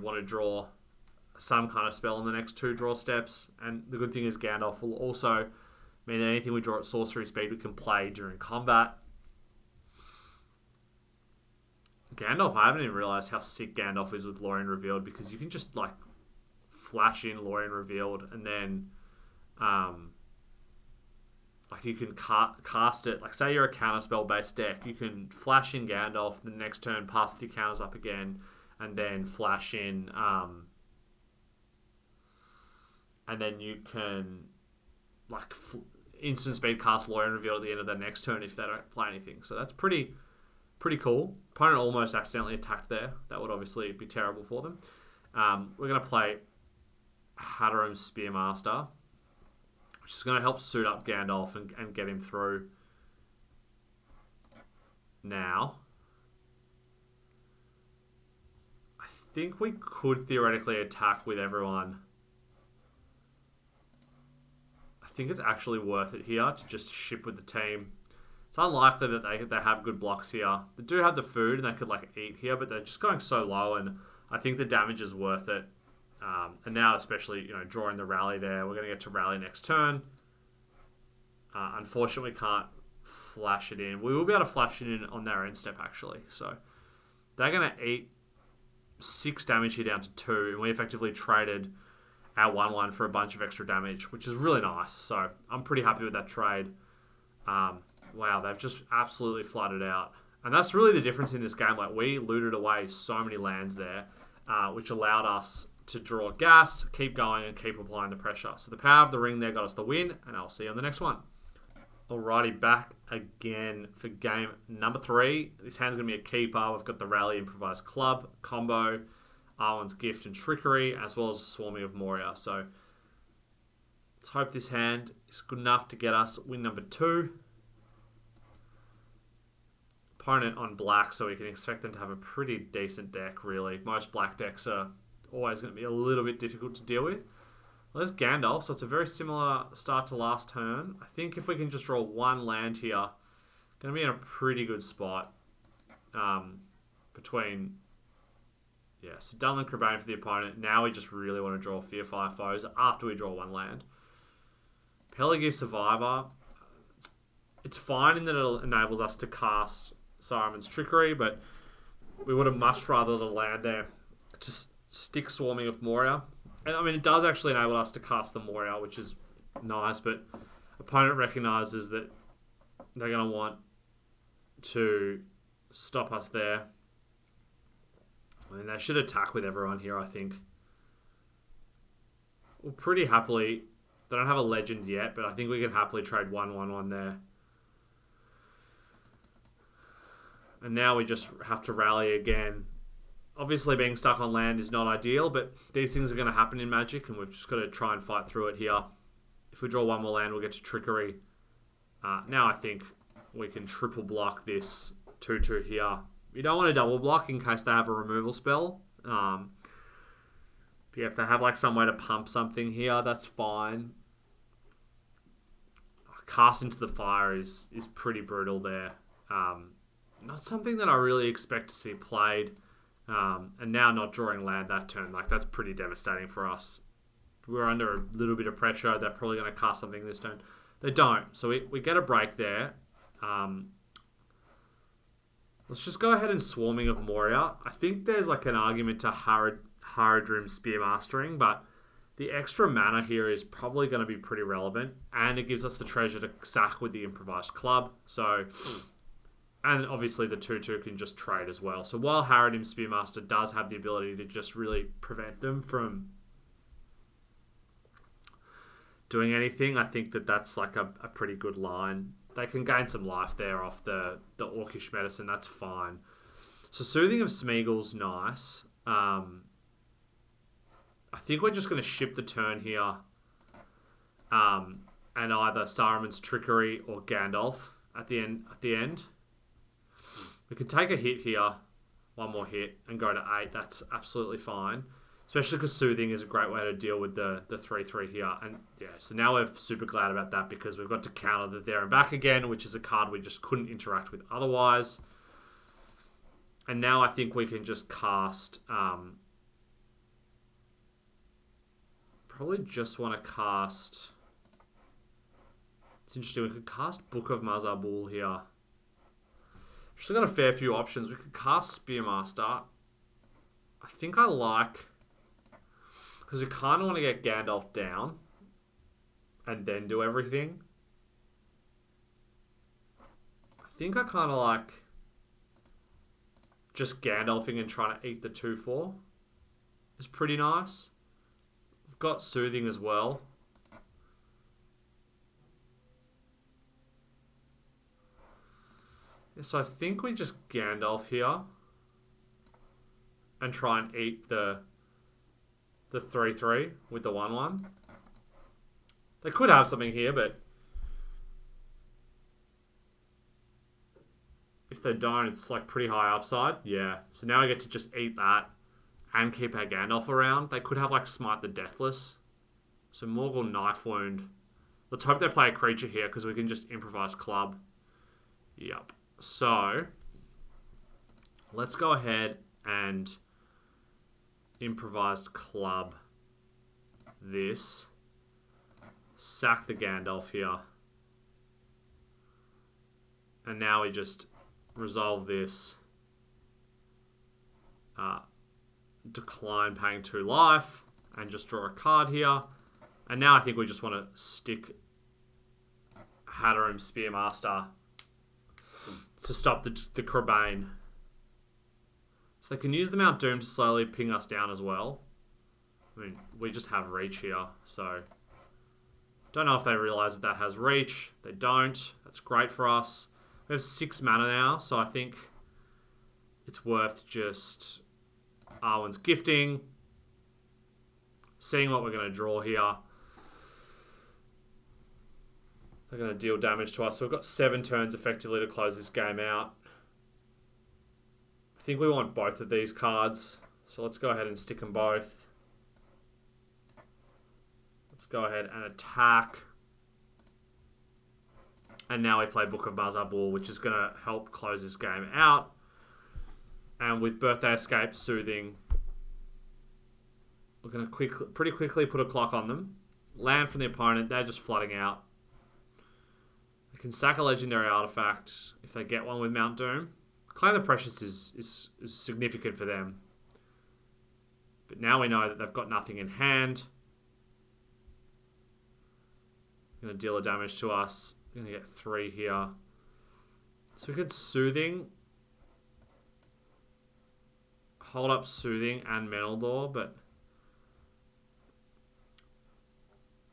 want to draw some kind of spell in the next 2 draw steps. And the good thing is Gandalf will also mean that anything we draw at sorcery speed we can play during combat. Gandalf, I haven't even realised how sick Gandalf is with Lorien Revealed, because you can just like flash in Lorien Revealed and then like you can cast it. Like say you're a counterspell based deck, you can flash in Gandalf, the next turn pass the counters up again, and then flash in and then you can like instant speed cast Lorien Revealed at the end of the next turn if they don't play anything. So that's pretty cool. Opponent almost accidentally attacked there. That would obviously be terrible for them. We're going to play Hadarum Spearmaster, which is going to help suit up Gandalf and get him through. Now, I think we could theoretically attack with everyone. I think it's actually worth it here to just ship with the team. It's unlikely that they have good blocks here. They do have the food and they could like eat here, but they're just going so low, and I think the damage is worth it. And now especially, drawing the rally there, we're going to get to rally next turn. Unfortunately, we can't flash it in. We will be able to flash it in on their end step actually. So they're going to eat 6 damage here down to 2, and we effectively traded our 1/1 for a bunch of extra damage, which is really nice. So I'm pretty happy with that trade. Wow, they've just absolutely flooded out. And that's really the difference in this game. Like, we looted away so many lands there, which allowed us to draw gas, keep going, and keep applying the pressure. So the power of the ring there got us the win, and I'll see you on the next one. Alrighty, back again for game number 3. This hand's going to be a keeper. We've got the Rally Improvised Club combo, Arwen's Gift and Trickery, as well as Swarming of Moria. So let's hope this hand is good enough to get us win number 2. Opponent on black, so we can expect them to have a pretty decent deck, really. Most black decks are always going to be a little bit difficult to deal with. Well, there's Gandalf, so it's a very similar start to last turn. I think if we can just draw one land here, going to be in a pretty good spot between... Yeah, so Dunlan Crabane for the opponent. Now we just really want to draw Fearfire Foes after we draw one land. Pelargir Survivor. It's fine in that it enables us to cast Saruman's Trickery, but we would have much rather the land there to stick Swarming of Moria. And I mean, it does actually enable us to cast the Moria, which is nice, but opponent recognizes that they're going to want to stop us there. I mean, they should attack with everyone here, I think. Well, pretty happily, they don't have a legend yet, but I think we can happily trade 1/1/1 there. And now we just have to rally again. Obviously, being stuck on land is not ideal, but these things are going to happen in Magic, and we've just got to try and fight through it here. If we draw one more land, we'll get to Trickery. Now I think we can triple block this 2/2 here. You don't want to double block in case they have a removal spell. But yeah, if they have like some way to pump something here, that's fine. Cast into the Fire is pretty brutal there. Not something that I really expect to see played. And now not drawing land that turn, like that's pretty devastating for us. We're under a little bit of pressure. They're probably going to cast something this turn. They don't. So we get a break there. Let's just go ahead and Swarming of Moria. I think there's like an argument to Haradrim Spearmastering, but the extra mana here is probably going to be pretty relevant, and it gives us the treasure to sack with the Improvised Club. So, and obviously the 2/2 can just trade as well. So while Haradrim Spearmaster does have the ability to just really prevent them from doing anything, I think that that's like a pretty good line. They can gain some life there off the Orcish Medicine. That's fine. So Soothing of Smeagol's nice. I think we're just going to ship the turn here. And either Saruman's Trickery or Gandalf at the end. We could take a hit here. One more hit and go to 8. That's absolutely fine. Especially because Soothing is a great way to deal with the 3/3 here. And yeah, so now we're super glad about that because we've got to counter the There and Back again, which is a card we just couldn't interact with otherwise. And now I think we can just cast... probably just want to cast... It's interesting, we could cast Book of Mazarbul here. Actually got a fair few options. We could cast Spearmaster. I think I like... because we kind of want to get Gandalf down and then do everything. I think I kind of like just Gandalfing and trying to eat the 2/4. It's pretty nice. We've got Soothing as well. Yeah, so I think we just Gandalf here and try and eat the 3/3 with the 1/1. They could have something here, but if they don't, it's like pretty high upside. Yeah. So now I get to just eat that and keep our Gandalf around. They could have like Smite the Deathless. So Morgul Knife Wound. Let's hope they play a creature here because we can just Improvise Club. Yep. So let's go ahead and Improvised Club this. Sack the Gandalf here. And now we just resolve this. Decline paying 2 life. and just draw a card here. And now I think we just want to stick Hatterim Spearmaster to stop the Crabane. So they can use the Mount Doom to slowly ping us down as well. I mean, we just have reach here, so don't know if they realise that has reach. They don't. That's great for us. We have 6 mana now, so I think it's worth just Arwen's Gifting, seeing what we're going to draw here. They're going to deal damage to us. So we've got 7 turns effectively to close this game out. I think we want both of these cards. So let's go ahead and stick them both. Let's go ahead and attack. And now we play Book of Mazarbul, which is going to help close this game out. And with Birthday Escape, Soothing, we're going to pretty quickly put a clock on them. Land from the opponent, they're just flooding out. They can sack a legendary artifact if they get one with Mount Doom. Claim the Precious is significant for them. But now we know that they've got nothing in hand. Going to deal a damage to us. We're going to get 3 here. So we could Soothing. Hold up Soothing and Mental Door, but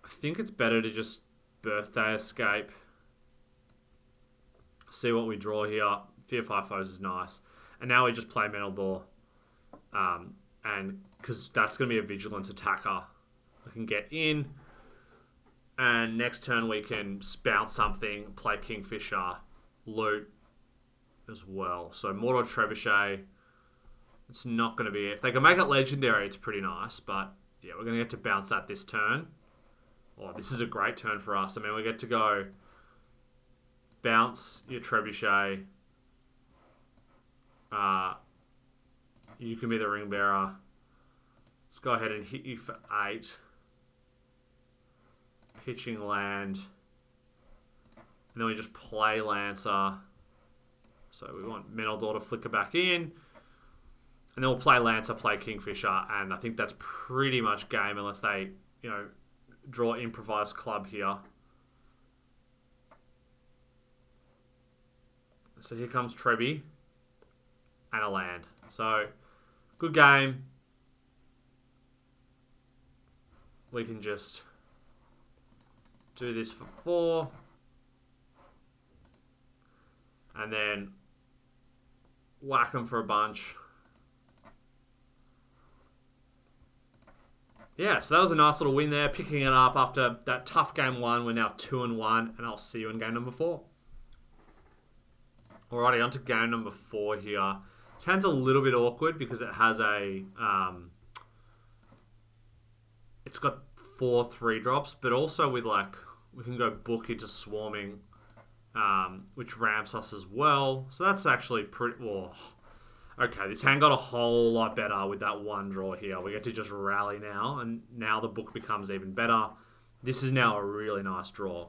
I think it's better to just Birthday Escape. See what we draw here. Fear 5 Foes is nice. And now we just play Mental Door. And because that's going to be a Vigilance attacker. We can get in. And next turn we can bounce something, play Kingfisher, loot as well. So Mordor Trebuchet. It's not going to be... If they can make it legendary, it's pretty nice. But yeah, we're going to get to bounce that this turn. Oh, this is a great turn for us. I mean, we get to go bounce your Trebuchet. You can be the Ring Bearer. Let's go ahead and hit you for 8. Pitching land. And then we just play Lancer. So we want Mental Door to flicker back in. And then we'll play Lancer, play Kingfisher. And I think that's pretty much game unless they, draw Improvised Club here. So here comes Trebby. And a land. So, good game. We can just do this for 4. And then whack them for a bunch. Yeah, so that was a nice little win there. Picking it up after that tough game 1. We're now 2-1. And I'll see you in game number 4. Alrighty, on to game number 4 here. This hand's a little bit awkward because it has a... it's got 4 3-drops, but also with we can go book into Swarming, which ramps us as well. So that's actually pretty... Oh. Okay, this hand got a whole lot better with that 1 draw here. We get to just rally now, and now the book becomes even better. This is now a really nice draw.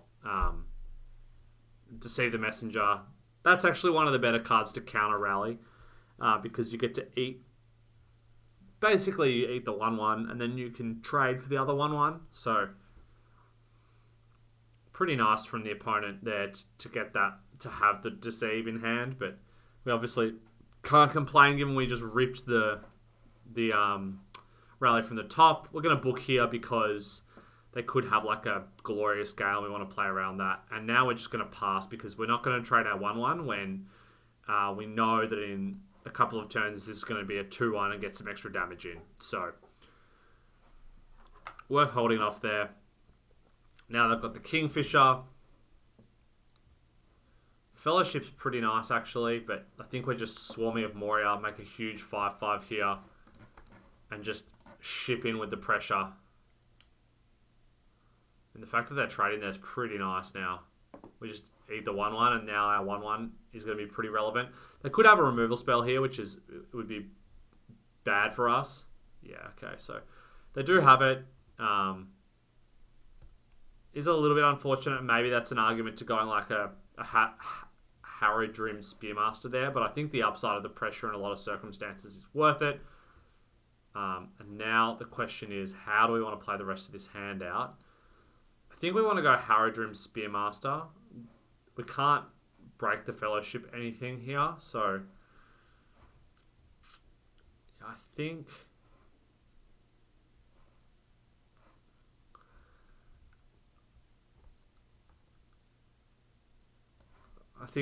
Deceive the Messenger. That's actually one of the better cards to counter rally, because you get to eat... Basically, you eat the 1-1, and then you can trade for the other 1-1. So, pretty nice from the opponent there to get that, to have the Deceive in hand. But we obviously can't complain given we just ripped the rally from the top. We're going to book here because they could have a Glorious Gale. We want to play around that. And now we're just going to pass because we're not going to trade our 1-1 when we know that in a couple of turns this is going to be a 2-1 and get some extra damage in. So, worth holding off there. Now they've got the Kingfisher. Fellowship's pretty nice actually, but I think we're just Swarming of Moria, make a huge 5-5 here, and just ship in with the pressure. And the fact that they're trading there is pretty nice now. We just eat the 1-1, and now our 1-1 is going to be pretty relevant. They could have a removal spell here, which would be bad for us. Yeah, okay, so they do have it. Is a little bit unfortunate. Maybe that's an argument to going a Haradrim Spearmaster there, but I think the upside of the pressure in a lot of circumstances is worth it. And now the question is, how do we want to play the rest of this hand out? I think we want to go Harrowdrim Spearmaster. We can't break the Fellowship anything here, so I think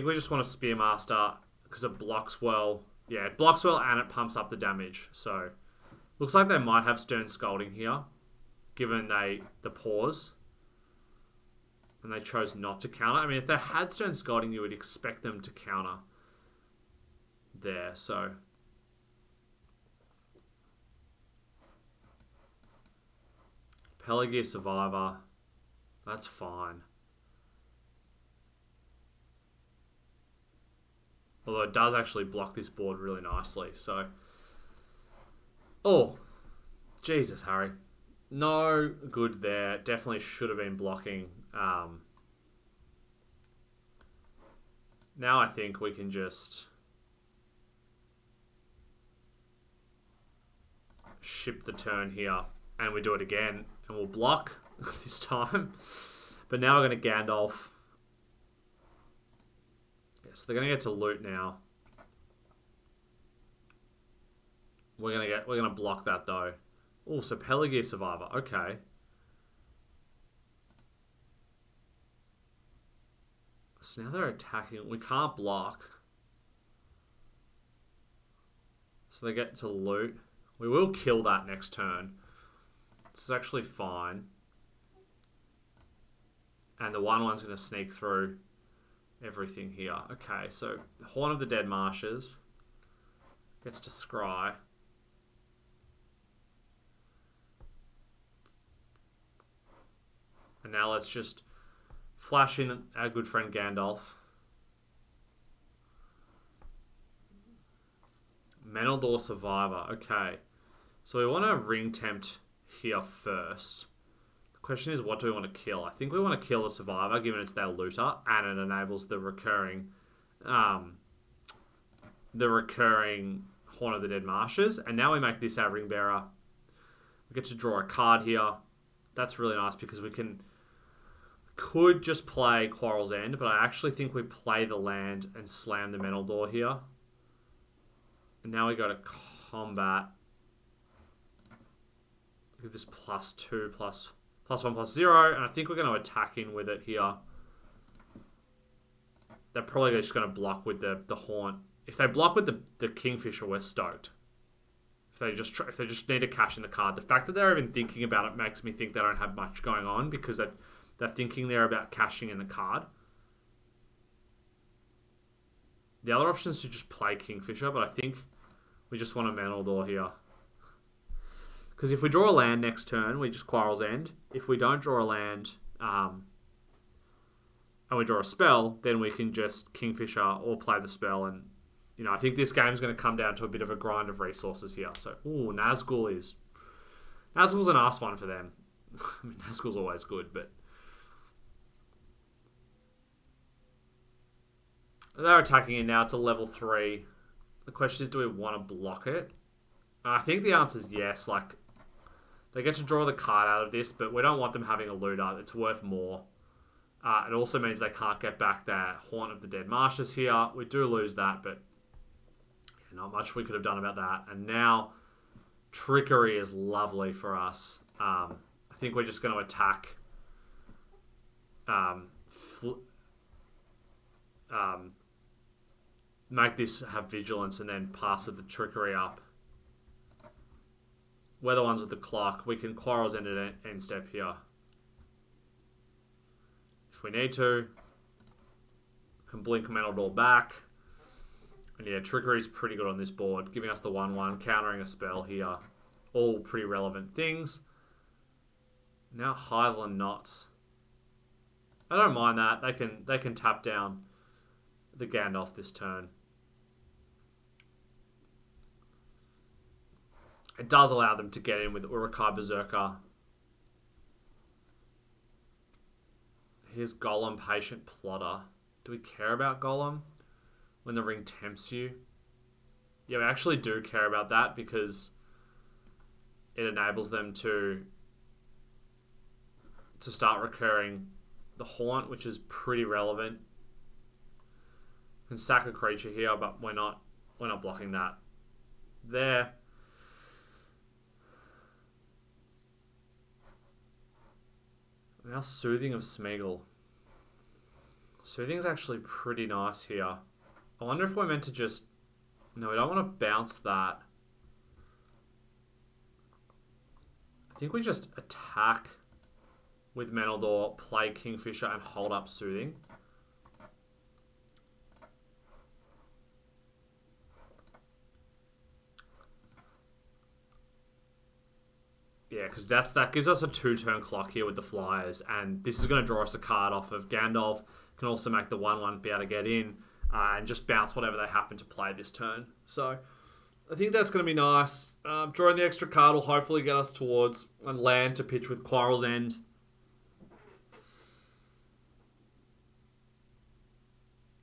we just want to Spearmaster because it blocks well. Yeah, it blocks well and it pumps up the damage. So looks like they might have Stern Scolding here, given the pause. And they chose not to counter. I mean, if they had Stern Scolding, you would expect them to counter there. So Pelagear Survivor, that's fine. Although it does actually block this board really nicely. So, oh, Jesus, Harry. No good there. Definitely should have been blocking. Now I think we can just ship the turn here. And we do it again. And we'll block this time. But now we're going to Gandalf. So they're going to get to loot now. We're going to block that though. Oh, so Pelagear Survivor. Okay. So now they're attacking. We can't block. So they get to loot. We will kill that next turn. This is actually fine. And the 1/1's going to sneak through everything here. Okay, so Horn of the Dead Marshes gets to scry. And now let's just flash in our good friend Gandalf. Menaldor Survivor. Okay. So we want to Ring Tempt here first. The question is, what do we want to kill? I think we want to kill the Survivor, given it's their looter, and it enables the recurring Horn of the Dead Marshes. And now we make this our Ring Bearer. We get to draw a card here. That's really nice because we could just play Quarrel's End, but I actually think we play the land and slam the Menaldor here. And now we go to combat. Give this +2, +1, +0, and I think we're going to attack in with it here. They're probably just going to block with the Haunt. If they block with the Kingfisher, we're stoked. If they just need to cash in the card, the fact that they're even thinking about it makes me think they don't have much going on because they're thinking there about cashing in the card. The other option is to just play Kingfisher, but I think we just want a Menaldor here. Because if we draw a land next turn, we just Quarrel's End. If we don't draw a land and we draw a spell, then we can just Kingfisher or play the spell. And, I think this game's going to come down to a bit of a grind of resources here. So, Nazgul's a nice one for them. I mean, Nazgul's always good, but they're attacking it now. It's a level 3. The question is, do we want to block it? I think the answer is yes. Like, they get to draw the card out of this, but we don't want them having a looter. It's worth more. It also means they can't get back their Haunt of the Dead Marshes here. We do lose that, but not much we could have done about that. And now, Trickery is lovely for us. I think we're just going to attack make this have Vigilance and then pass with the Trickery up. We're the ones with the clock. We can Quarrel's End at end step here. If we need to. Can blink Menaldor back. And yeah, Trickery is pretty good on this board, giving us the 1/1, countering a spell here. All pretty relevant things. Now Highland Knots. I don't mind that. They can tap down the Gandalf this turn. It does allow them to get in with Uruk-hai Berserker. Here's Golem, Patient Plotter. Do we care about Golem when the ring tempts you? Yeah, we actually do care about that because it enables them to start recurring the Haunt, which is pretty relevant. Can sack a creature here, but we're not blocking that there. Now Soothing of Smeagol. Soothing is actually pretty nice here. I wonder if we're meant to just... No, we don't want to bounce that. I think we just attack with Meneldaur, play Kingfisher, and hold up Soothing. Yeah, because that gives us a 2-turn clock here with the Flyers, and this is going to draw us a card off of Gandalf. Can also make the 1/1 be able to get in and just bounce whatever they happen to play this turn. So I think that's going to be nice. Drawing the extra card will hopefully get us towards a land to pitch with Quarrel's End.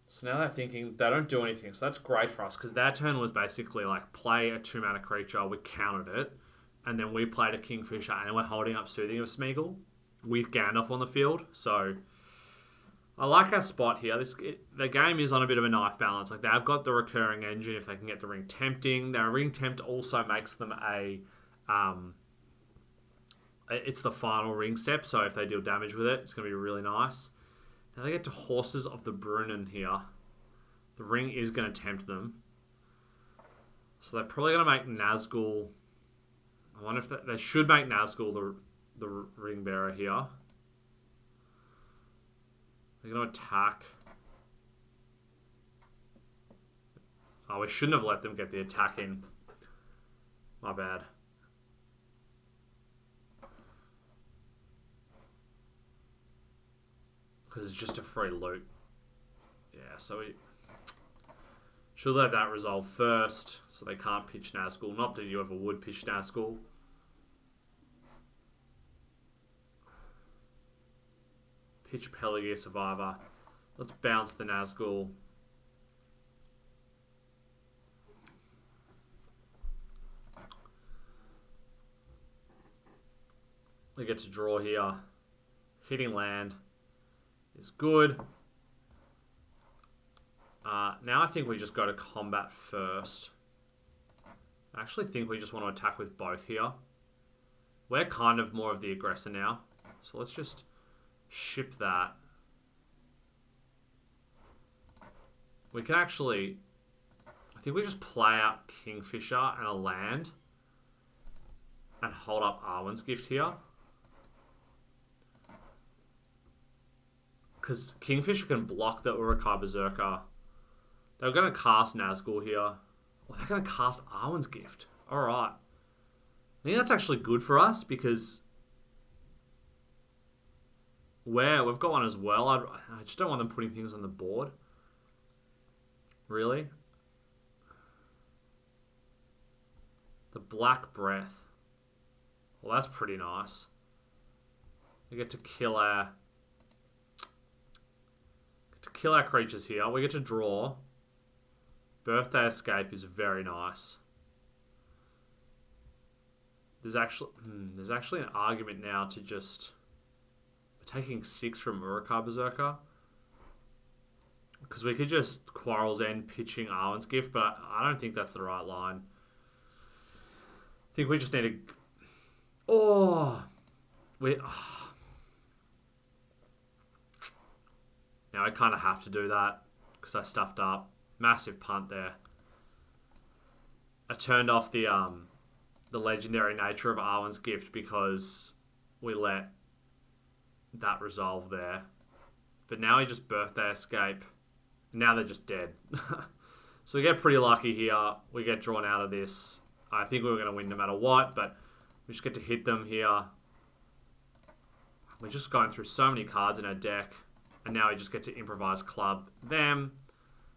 So now they're thinking they don't do anything. So that's great for us because their turn was basically like play a 2-mana creature, we countered it, and then we played a Kingfisher and we're holding up Soothing of Smeagol with Gandalf on the field. So I like our spot here. The game is on a bit of a knife balance. Like they've got the recurring engine if they can get the Ring Tempting. Their Ring Tempt also makes them it's the final ring step, so if they deal damage with it, it's going to be really nice. Now they get to Horses of the Brunnen here. The ring is going to tempt them. So they're probably going to make Nazgul... I wonder if they should make Nazgul the ring bearer here. They're going to attack. Oh, we shouldn't have let them get the attack in. My bad. Because it's just a free loot. Yeah, so we should let that resolve first, so they can't pitch Nazgul. Not that you ever would pitch Nazgul. Pitch Pelagia Survivor. Let's bounce the Nazgul. We get to draw here. Hitting land is good. Now I think we just go to combat first. I actually think we just want to attack with both here. We're kind of more of the aggressor now. So let's just ship that. We can actually... I think we just play out Kingfisher and a land. And hold up Arwen's Gift here. Because Kingfisher can block the Uruk-hai Berserker. They're going to cast Nazgul here. Well, they're going to cast Arwen's Gift. Alright. I think that's actually good for us because we've got one as well. I just don't want them putting things on the board. Really? The Black Breath. Well, that's pretty nice. We get to kill our creatures here. We get to draw. Birthday Escape is very nice. There's actually an argument now to just... We're taking 6 from Uruk-hai Berserker. Because we could just Quarrel's End pitching Arwen's Gift, but I don't think that's the right line. I think we just need to... Now I kind of have to do that because I stuffed up. Massive punt there. I turned off the legendary nature of Arwen's Gift because we let that resolve there. But now he just Birthday Escape. Now they're just dead. So we get pretty lucky here. We get drawn out of this. I think we were going to win no matter what, but we just get to hit them here. We're just going through so many cards in our deck. And now we just get to improvise club them.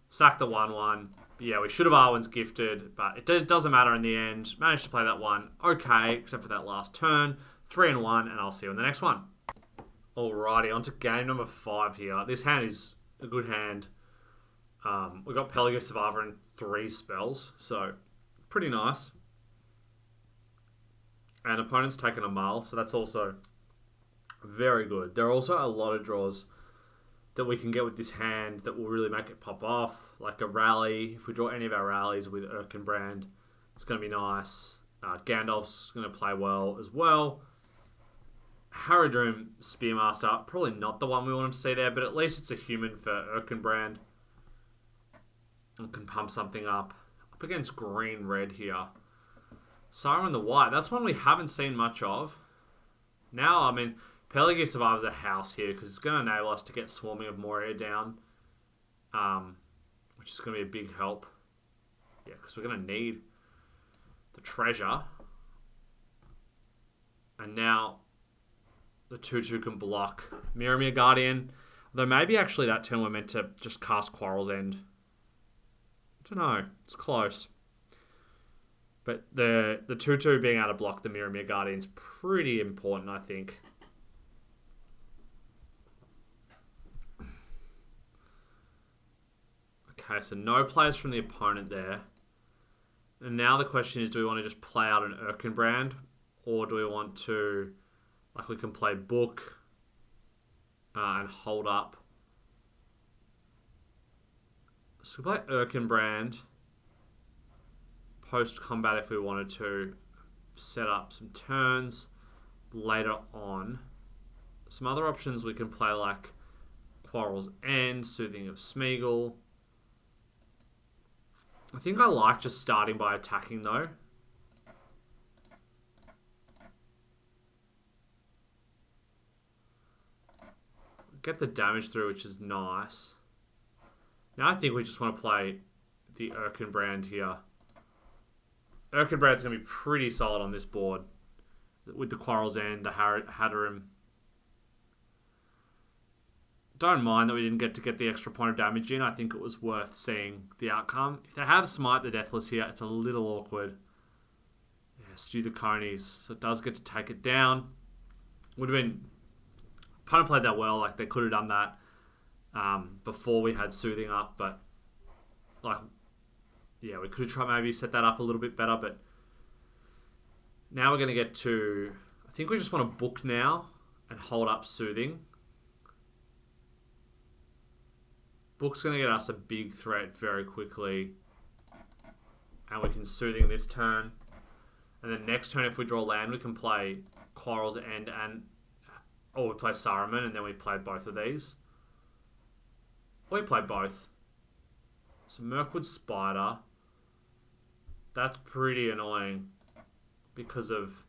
Sack the 1/1. But yeah, we should have Arwen's Gifted, but it doesn't matter in the end. Managed to play that one okay, except for that last turn. 3-1, and I'll see you in the next one. Alrighty, on to game number 5 here. This hand is a good hand. We got Pelagia Survivor and 3 spells, so pretty nice. And opponent's taken a mile, so that's also very good. There are also a lot of draws that we can get with this hand that will really make it pop off, like a rally. If we draw any of our rallies with Erkenbrand, it's going to be nice. Gandalf's going to play well as well. Haradrim Spearmaster, probably not the one we wanted to see there, but at least it's a human for Erkenbrand. And can pump something up. Up against green-red here. Saruman the White, that's one we haven't seen much of. Now, I mean, Pelagi survives a house here because it's going to enable us to get Swarming of Moria down, which is going to be a big help. Yeah, because we're going to need the treasure. And now the 2/2 can block Miramir Guardian. Though maybe actually that turn we're meant to just cast Quarrel's End. I don't know. It's close. But the 2/2 being able to block the Miramir Guardian is pretty important, I think. Okay, so no players from the opponent there. And now the question is, do we want to just play out an Erkenbrand? Or do we want to, like we can play Book and hold up. So we play Erkenbrand. Post-combat if we wanted to. Set up some turns later on. Some other options we can play like Quarrel's End, Soothing of Smeagol. I think I like just starting by attacking though. Get the damage through, which is nice. Now I think we just want to play the Erkenbrand here. Erkenbrand's going to be pretty solid on this board. With the Quarrel's End, the Haradrim. Don't mind that we didn't get to get the extra point of damage in. I think it was worth seeing the outcome. If they have Smite the Deathless here, it's a little awkward. Yeah, Stew the Conies. So it does get to take it down. Would have been... Opponent played that well. Like, they could have done that before we had Soothing up. But, like, yeah, we could have tried maybe set that up a little bit better. But now we're going to get to... I think we just want to book now and hold up Soothing. Book's going to get us a big threat very quickly. And we can Soothing this turn. And then next turn, if we draw land, we can play Quarrel's End and... Or we play Saruman, and then we play both of these. Or we play both. So Mirkwood Spider. That's pretty annoying. Because of...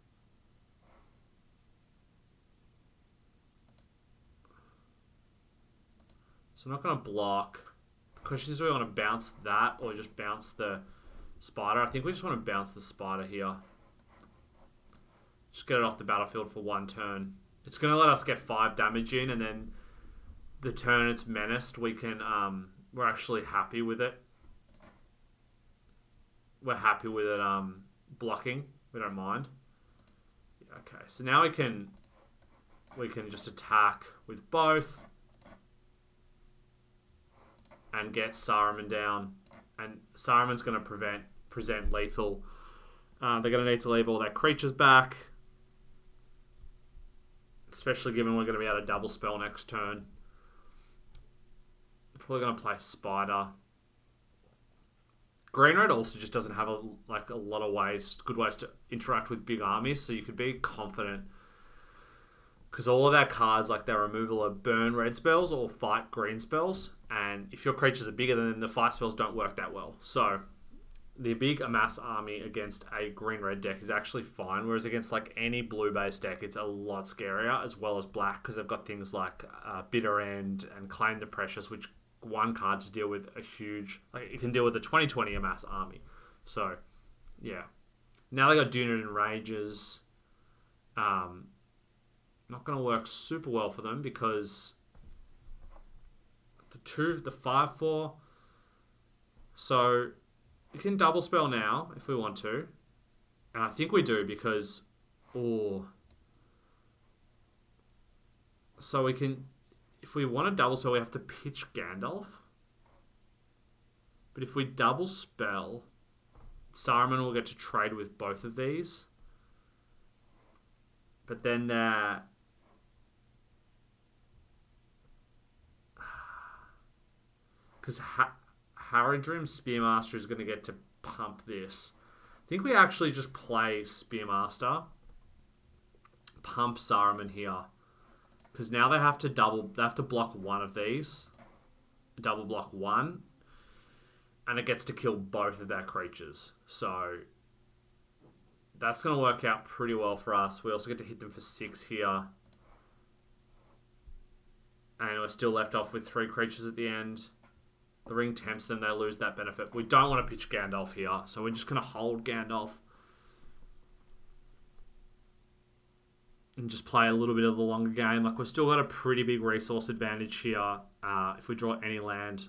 So I'm not going to block. The question is, do we want to bounce that or just bounce the spider? I think we just want to bounce the spider here. Just get it off the battlefield for one turn. It's going to let us get 5 damage in, and then the turn it's menaced, we can, we're actually happy with it. We're happy with it blocking. We don't mind. Okay, so now we can just attack with both. And get Saruman down. And Saruman's going to present lethal. They're going to need to leave all their creatures back. Especially given we're going to be able to double spell next turn. Probably going to play Spider. Green Red also just doesn't have a lot of good ways to interact with big armies. So you could be confident. Because all of their cards, like their removal, are burn red spells or fight green spells. And if your creatures are bigger, then the fight spells don't work that well. So the big amass army against a green-red deck is actually fine. Whereas against like any blue-based deck, it's a lot scarier, as well as black, because they've got things like Bitter End and Claim the Precious, which one card to deal with a huge... Like, it can deal with a 20/20 amass army. So, yeah. Now they got Dunedain Rages. Not going to work super well for them because the 5/4. So you can double spell now if we want to, and I think we do because, so we can, if we want to double spell, we have to pitch Gandalf. But if we double spell, Saruman will get to trade with both of these. But then because Haradrim Spearmaster is going to get to pump this. I think we actually just play Spearmaster, pump Saruman here, because now they have to block one of these, double block one, and it gets to kill both of their creatures. So that's going to work out pretty well for us. We also get to hit them for 6 here. And we're still left off with 3 creatures at the end. The ring tempts them, they lose that benefit. We don't want to pitch Gandalf here, so we're just going to hold Gandalf. And just play a little bit of the longer game. Like, we've still got a pretty big resource advantage here if we draw any land.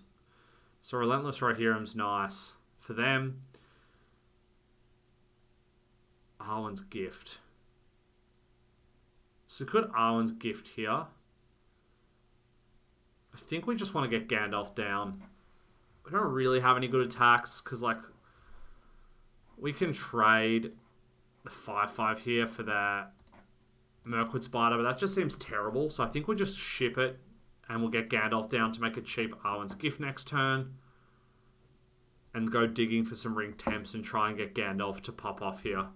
So Relentless Rohirrim's nice for them. Arwen's Gift. So could Arwen's Gift here. I think we just want to get Gandalf down. We don't really have any good attacks because, like, we can trade the 5/5 here for that Mirkwood Spider, but that just seems terrible. So I think we'll just ship it and we'll get Gandalf down to make a cheap Arwen's Gift next turn and go digging for some ring temps and try and get Gandalf to pop off here.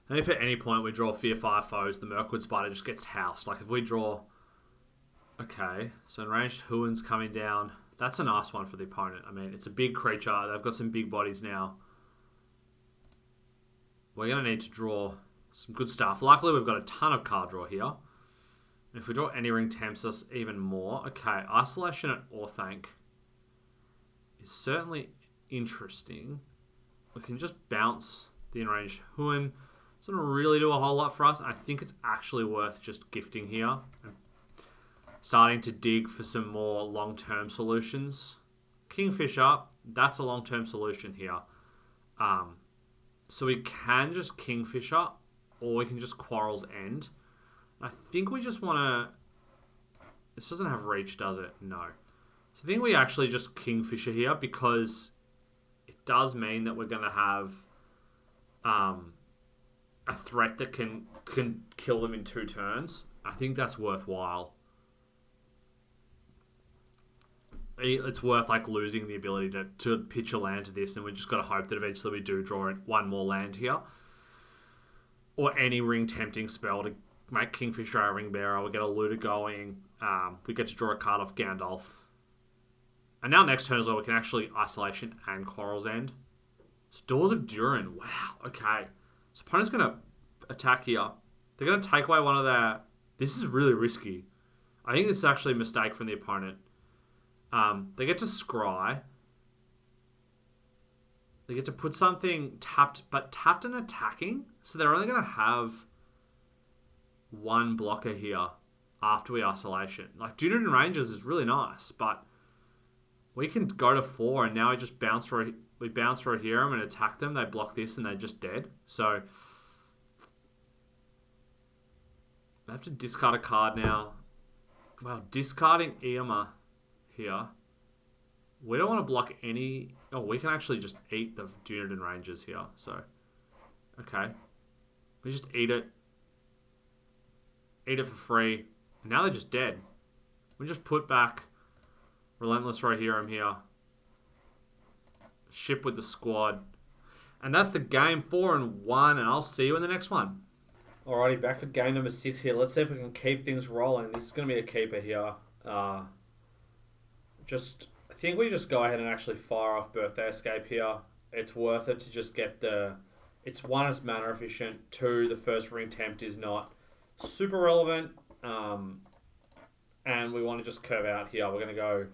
And if at any point we draw Fear Fire Foes, the Mirkwood Spider just gets housed. Like if we draw... Okay, so enraged Huon's coming down. That's a nice one for the opponent. I mean, it's a big creature. They've got some big bodies now. We're going to need to draw some good stuff. Luckily, we've got a ton of card draw here. And if we draw any ring, tempts us even more. Okay, Isolation at Orthanc is certainly interesting. We can just bounce the enraged Huon. Doesn't really do a whole lot for us. I think it's actually worth just gifting here and starting to dig for some more long-term solutions. Kingfisher, that's a long-term solution here. So we can just Kingfisher, or we can just Quarrel's End. I think we just want to... This doesn't have reach, does it? No. So I think we actually just Kingfisher here, because it does mean that we're going to have a threat that can kill them in 2 turns. I think that's worthwhile. It's worth like losing the ability to pitch a land to this, and we just got to hope that eventually we do draw one more land here. Or any ring tempting spell to make Kingfisher our ring bearer. We get a looter going. We get to draw a card off Gandalf. And now next turn as well, we can actually Isolation and Quarrel's End. So Doors of Durin. Wow, okay. So opponent's going to attack here. They're going to take away one of their... This is really risky. I think this is actually a mistake from the opponent. They get to scry. They get to put something tapped, but tapped and attacking. So they're only going to have one blocker here after we Isolation. Like, Dunedain Rangers is really nice, but we can go to 4 and now we just bounce Rohirrim and attack them. They block this and they're just dead. So I have to discard a card now. Wow, discarding Eomer here. We don't want to block any... Oh, we can actually just eat the Dunedain Rangers here. So, okay. We just eat it. Eat it for free. And now they're just dead. We just put back Relentless Rohirrim here. Ship with the squad. And that's the game. 4-1, and I'll see you in the next one. Alrighty, back for game number 6 here. Let's see if we can keep things rolling. This is going to be a keeper here. I think we just go ahead and actually fire off Birthday Escape here. It's worth it to just get the... It's 1, it's mana efficient. 2, the first ring tempt is not super relevant. And we want to just curve out here. We're going to go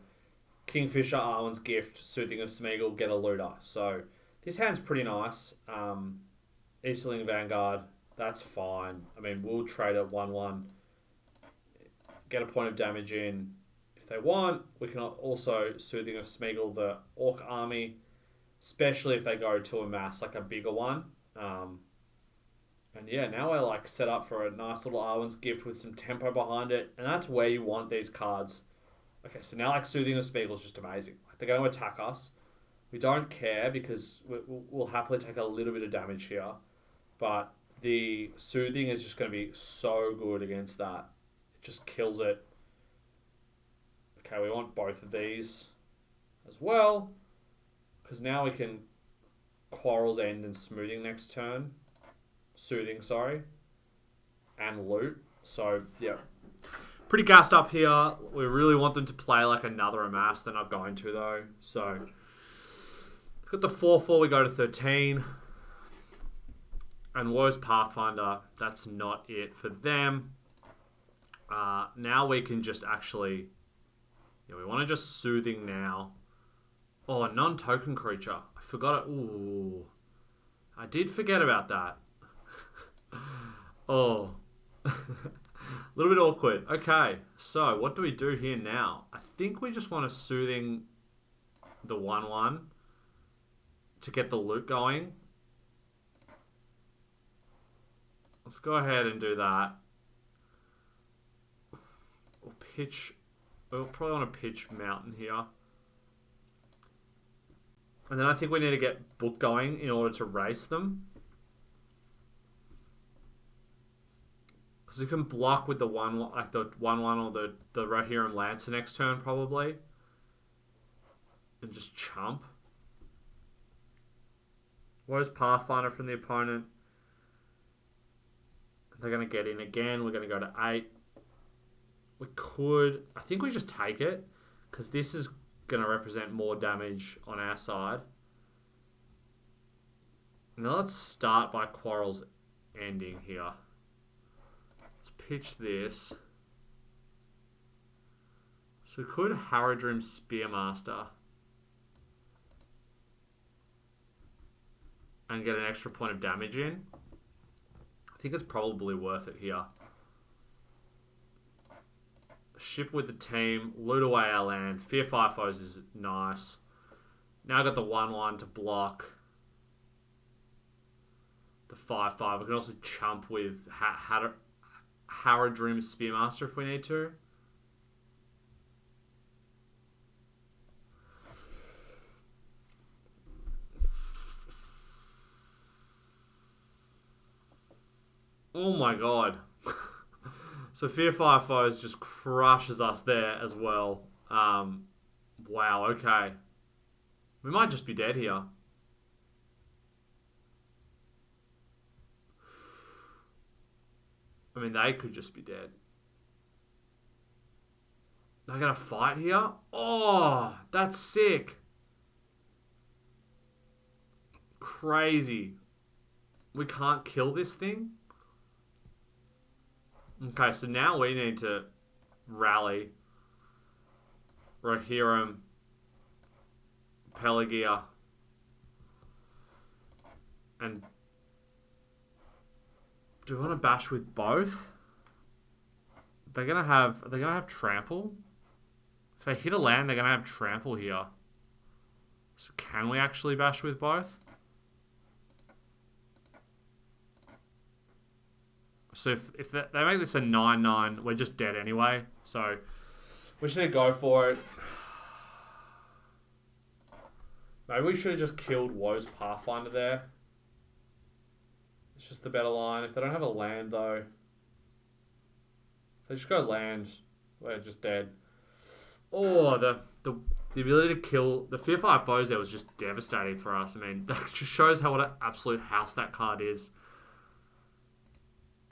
Kingfisher, Arwen's Gift, Soothing of Smeagol, get a looter. So this hand's pretty nice. Easterling Vanguard, that's fine. I mean, we'll trade a 1/1. Get a point of damage in. If they want, we can also Soothing of Smeagol the Orc army, especially if they go to a mass, like a bigger one. And yeah, now we're like set up for a nice little Arwen's Gift with some tempo behind it, and that's where you want these cards. Okay, so now like Soothing of Smeagol is just amazing. Like, they're going to attack us. We don't care because we'll happily take a little bit of damage here. But the soothing is just going to be so good against that. It just kills it. Okay, we want both of these as well. Because now we can Quarrel's End and Smoothing next turn. Soothing, sorry. And loot. So, yeah. Pretty gassed up here. We really want them to play like another Amass. They're not going to, though. So, got the 4-4. We go to 13. And Woe's Pathfinder. That's not it for them. Now we can just actually... Yeah, we want to just Soothing now. Oh, a non-token creature. I forgot it. Ooh. I did forget about that. Oh. A little bit awkward. Okay, so what do we do here now? I think we just want to Soothing the 1-1 to get the loot going. Let's go ahead and do that. We'll pitch... We'll probably want to pitch Mountain here. And then I think we need to get Book going in order to race them. Because we can block with the 1-1, like the 1-1 or the Rohirrim Lancer next turn probably. And just chump. Where's Pathfinder from the opponent? They're going to get in again. We're going to go to 8. We could... I think we just take it. Because this is going to represent more damage on our side. Now let's start by Quarrel's Ending here. Let's pitch this. So we could Haradrim Spearmaster. And get an extra point of damage in. I think it's probably worth it here. Ship with the team, loot away our land. Fear 5 foes is nice. Now I've got the 1-1 to block the 5-5. We can also chump with Haradrim Spearmaster if we need to. Oh my god. So Fear 5 foes just crushes us there as well. Wow, okay. We might just be dead here. I mean, they could just be dead. They're going to fight here? Oh, that's sick. Crazy. We can't kill this thing? Okay, so now we need to rally Rohirrim, Pelagia, and do we want to bash with both? They're gonna have trample. If they hit a land, they're gonna have trample here. So can we actually bash with both? So if they make this a 9-9, we're just dead anyway. So we should go for it. Maybe we should have just killed Woe's Pathfinder there. It's just the better line. If they don't have a land though, if they just go land, we're just dead. Oh, the ability to kill the Fear 5 foes there was just devastating for us. I mean, that just shows what an absolute house that card is.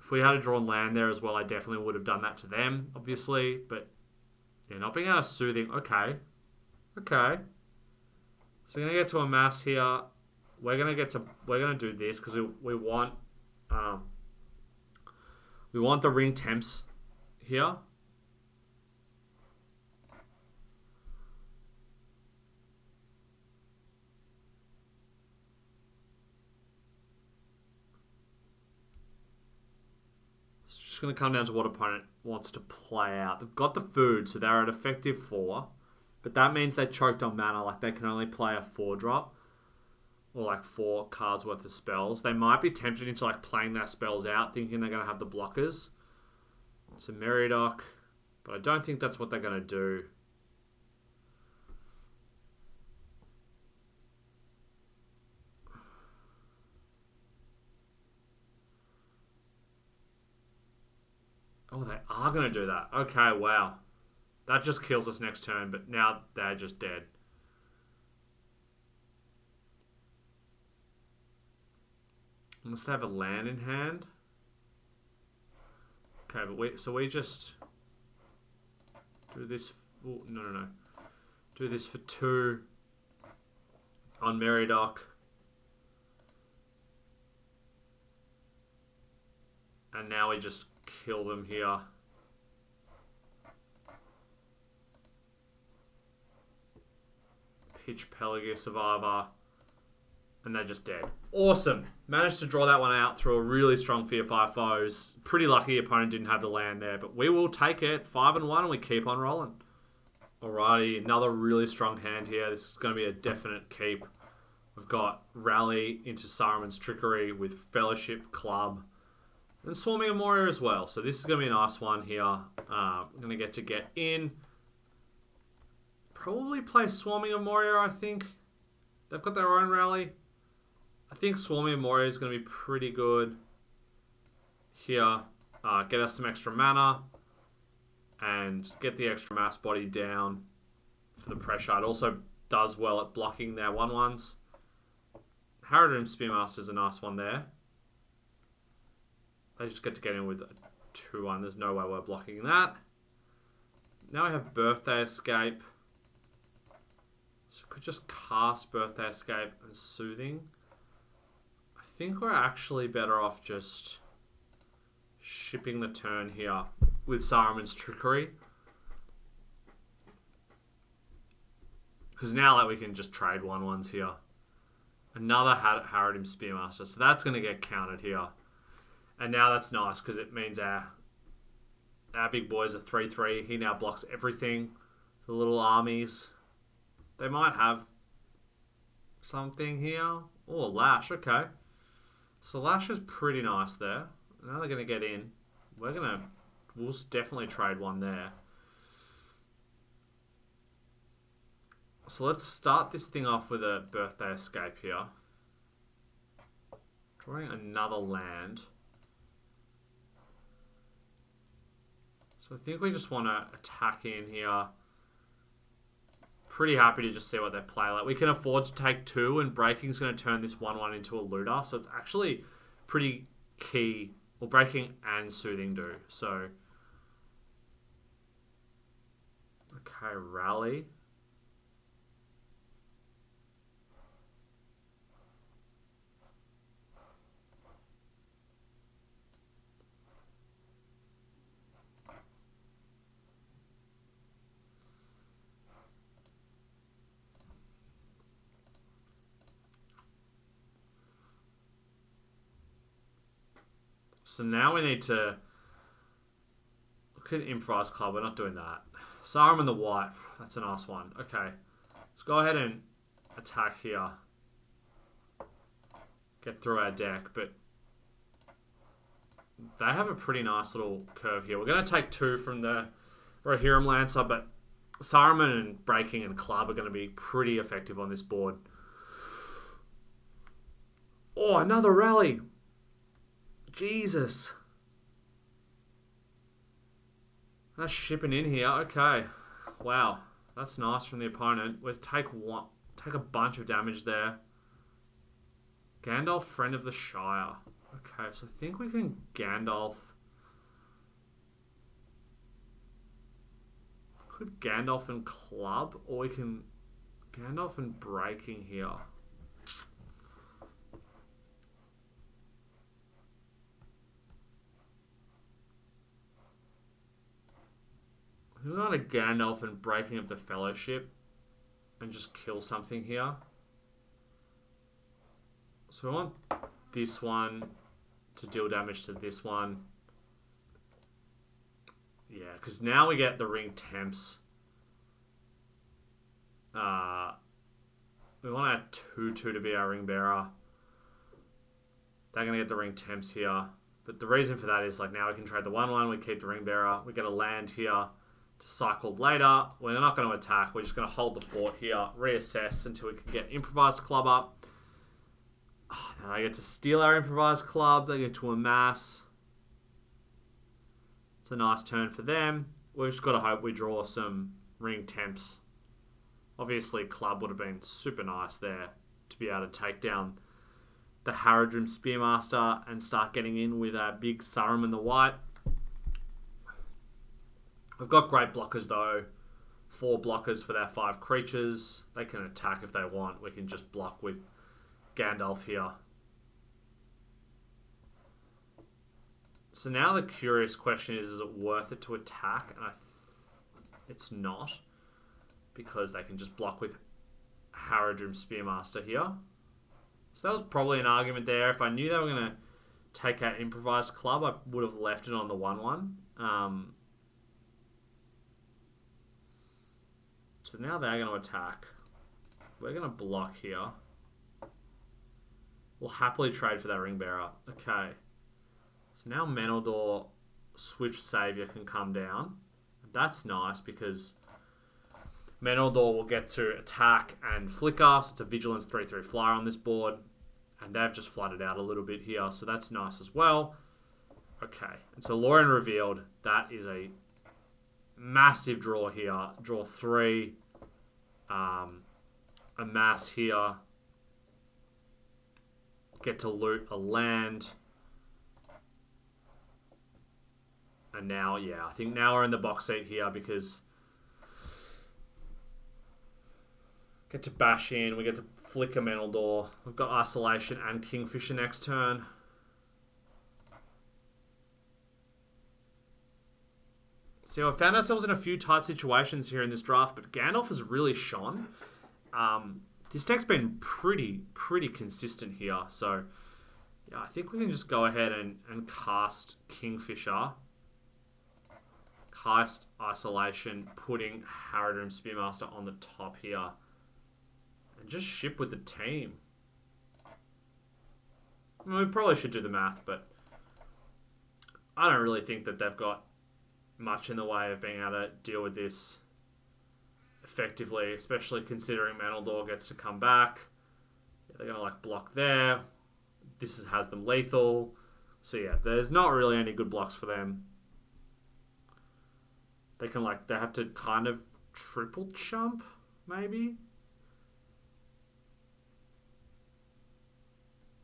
If we had a drawn land there as well, I definitely would have done that to them, obviously. But yeah, not being able to Soothing. Okay. Okay. So we're gonna get to Amass here. We're gonna do this because we want the Ring Temps here. It's going to come down to what opponent wants to play out. They've got the food, so they're at effective 4. But that means they choked on mana. Like, they can only play a 4-drop. Or, like, 4 cards worth of spells. They might be tempted into, like, playing their spells out, thinking they're going to have the blockers. It's a Meriadoc. But I don't think that's what they're going to do. Oh, they are going to do that. Okay, wow. That just kills us next turn, but now they're just dead. Unless they have a land in hand. Okay, but we just do this. Oh, no. Do this for 2 on Meriadoc. And now we just kill them here. Pitch Pelagia Survivor. And they're just dead. Awesome. Managed to draw that one out through a really strong Fear 5 foes. Pretty lucky the opponent didn't have the land there. But we will take it. 5-1 and we keep on rolling. Alrighty. Another really strong hand here. This is going to be a definite keep. We've got Rally into Saruman's Trickery with Fellowship, Club, and Swarming of Moria as well. So this is going to be a nice one here. I'm going to get in. Probably play Swarming of Moria, I think. They've got their own Rally. I think Swarming of Moria is going to be pretty good here. Get us some extra mana and get the extra mass body down for the pressure. It also does well at blocking their 1/1s. Harrowdrim Spearmaster is a nice one there. They just get to get in with a 2-1. There's no way we're blocking that. Now we have Birthday Escape. So we could just cast Birthday Escape and Soothing. I think we're actually better off just shipping the turn here with Saruman's Trickery. Because now that we can just trade 1/1s here. Another Harrowdrim Spearmaster. So that's going to get counted here. And now that's nice because it means our big boys are 3/3. He now blocks everything. The little armies. They might have something here. Oh, Lash. Okay. So Lash is pretty nice there. Now they're going to get in. We'll definitely trade one there. So let's start this thing off with a Birthday Escape here. Drawing another land. So I think we just want to attack in here. Pretty happy to just see what they play like. We can afford to take 2, and Breaking's going to turn this 1/1 into a looter. So it's actually pretty key. Well, Breaking and Soothing do. So, okay, Rally. So now we need to look at Improvised Club. We're not doing that. Saruman the White. That's a nice one. Okay. Let's go ahead and attack here. Get through our deck. But they have a pretty nice little curve here. We're going to take 2 from the Rohirrim Lancer. But Saruman and Breaking and Club are going to be pretty effective on this board. Oh, another Rally. Jesus. That's shipping in here. Okay. Wow. That's nice from the opponent. We'll take a bunch of damage there. Gandalf, Friend of the Shire. Okay, so I think we can Gandalf. Could Gandalf and Club, or we can Gandalf and Breaking here. We're going to Gandalf and Breaking of the Fellowship and just kill something here. So we want this one to deal damage to this one. Yeah, because now we get the Ring Temps. We want our 2/2 to be our Ring Bearer. They're going to get the Ring Temps here. But the reason for that is like now we can trade the 1/1, we keep the Ring Bearer, we get a land here to cycle later. We're not going to attack. We're just going to hold the fort here, reassess until we can get Improvised Club up. Oh, now I get to steal our Improvised Club. They get to amass. It's a nice turn for them. We've just got to hope we draw some ring temps. Obviously, club would have been super nice there to be able to take down the Haradrim Spearmaster and start getting in with a big Saruman the White. We've got great blockers though. 4 blockers for their 5 creatures. They can attack if they want. We can just block with Gandalf here. So now the curious question is it worth it to attack? And it's not, because they can just block with Haradrim Spearmaster here. So that was probably an argument there. If I knew they were going to take out Improvised Club, I would have left it on the 1/1. So now they're going to attack. We're going to block here. We'll happily trade for that Ring Bearer. Okay. So now Meneldur, Swift Savior can come down. That's nice because Meneldur will get to attack and flicker. So it's a Vigilance 3/3 flyer on this board. And they've just flooded out a little bit here. So that's nice as well. Okay. And so Lorien Revealed. That is a massive draw here. Draw 3. Amass here. Get to loot a land. And now, yeah, I think now we're in the box seat here because get to bash in. We get to flicker Meneldur. We've got Isolation and Kingfisher next turn. So we found ourselves in a few tight situations here in this draft, but Gandalf has really shone. This deck's been pretty consistent here. So yeah, I think we can just go ahead and cast Kingfisher. Cast Isolation, putting Haradrim Spearmaster on the top here. And just ship with the team. I mean, we probably should do the math, but I don't really think that they've got much in the way of being able to deal with this effectively, especially considering Meneldur gets to come back. Yeah, they're going to like block there. This has them lethal. So yeah, there's not really any good blocks for them. They can they have to kind of triple chump, maybe?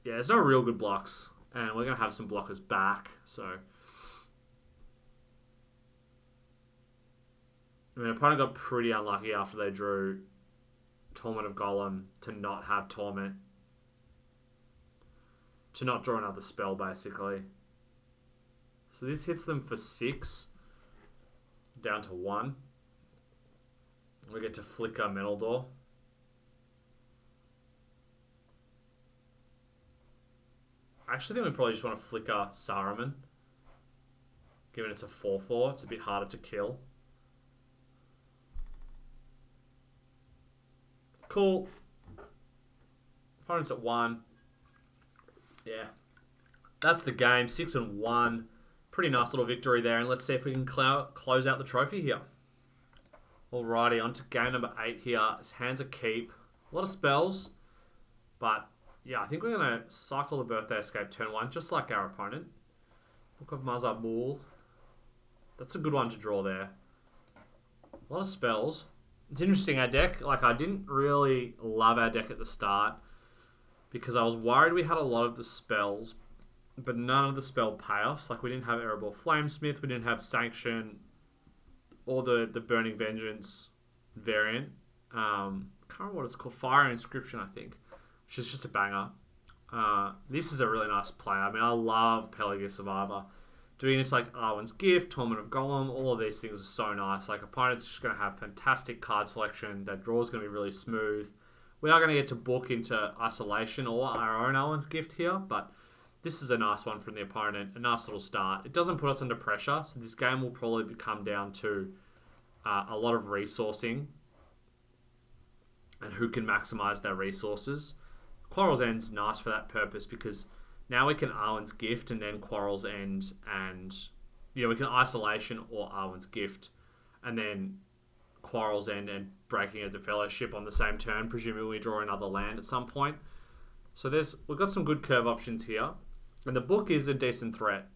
Yeah, there's no real good blocks. And we're going to have some blockers back, so I mean, opponent got pretty unlucky after they drew Torment of Golem to not have Torment. To not draw another spell, basically. So this hits them for 6. Down to 1. We get to flicker Meneldur. I actually think we probably just want to flicker Saruman. Given it's a 4/4, it's a bit harder to kill. Cool. Opponent's at 1. Yeah. That's the game. 6-1. Pretty nice little victory there. And let's see if we can close out the trophy here. Alrighty, on to game number 8 here. His hands are keep. A lot of spells. But, yeah, I think we're going to cycle the Birthday Escape turn 1, just like our opponent. Book of Mazarbul. That's a good one to draw there. A lot of spells. It's interesting, our deck, I didn't really love our deck at the start because I was worried we had a lot of the spells, but none of the spell payoffs. We didn't have Erebor Flamesmith, we didn't have Sanction, or the Burning Vengeance variant. Can't remember what it's called, Fire Inscription, I think, which is just a banger. This is a really nice play. I mean, I love Pelagius Survivor. Doing this Arwen's Gift, Torment of Golem, all of these things are so nice. Opponent's just going to have fantastic card selection. Their draw's going to be really smooth. We are going to get to book into Isolation or our own Arwen's Gift here, but this is a nice one from the opponent. A nice little start. It doesn't put us under pressure, so this game will probably come down to a lot of resourcing and who can maximize their resources. Quarrel's End's nice for that purpose because now we can Arwen's Gift and then Quarrel's End, and we can Isolation or Arwen's Gift and then Quarrel's End and Breaking of the Fellowship on the same turn. Presumably we draw another land at some point. So we've got some good curve options here, and the book is a decent threat.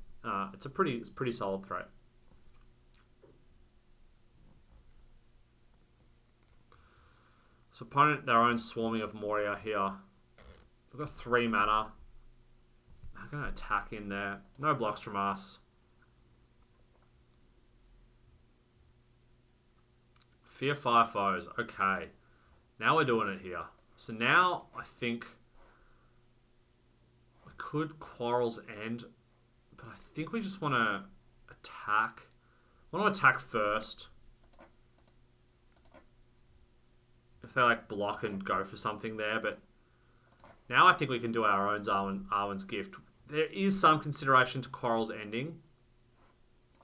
It's a pretty solid threat. So opponent, their own swarming of Moria here. They've got 3 mana. I'm going to attack in there. No blocks from us. Fear 5 foes. Okay. Now we're doing it here. So now I think we could Quarrel's End, but I think we just want to attack. I want to attack first. If they like block and go for something there, but now I think we can do our own Arwen's Gift. There is some consideration to Quarrel's ending.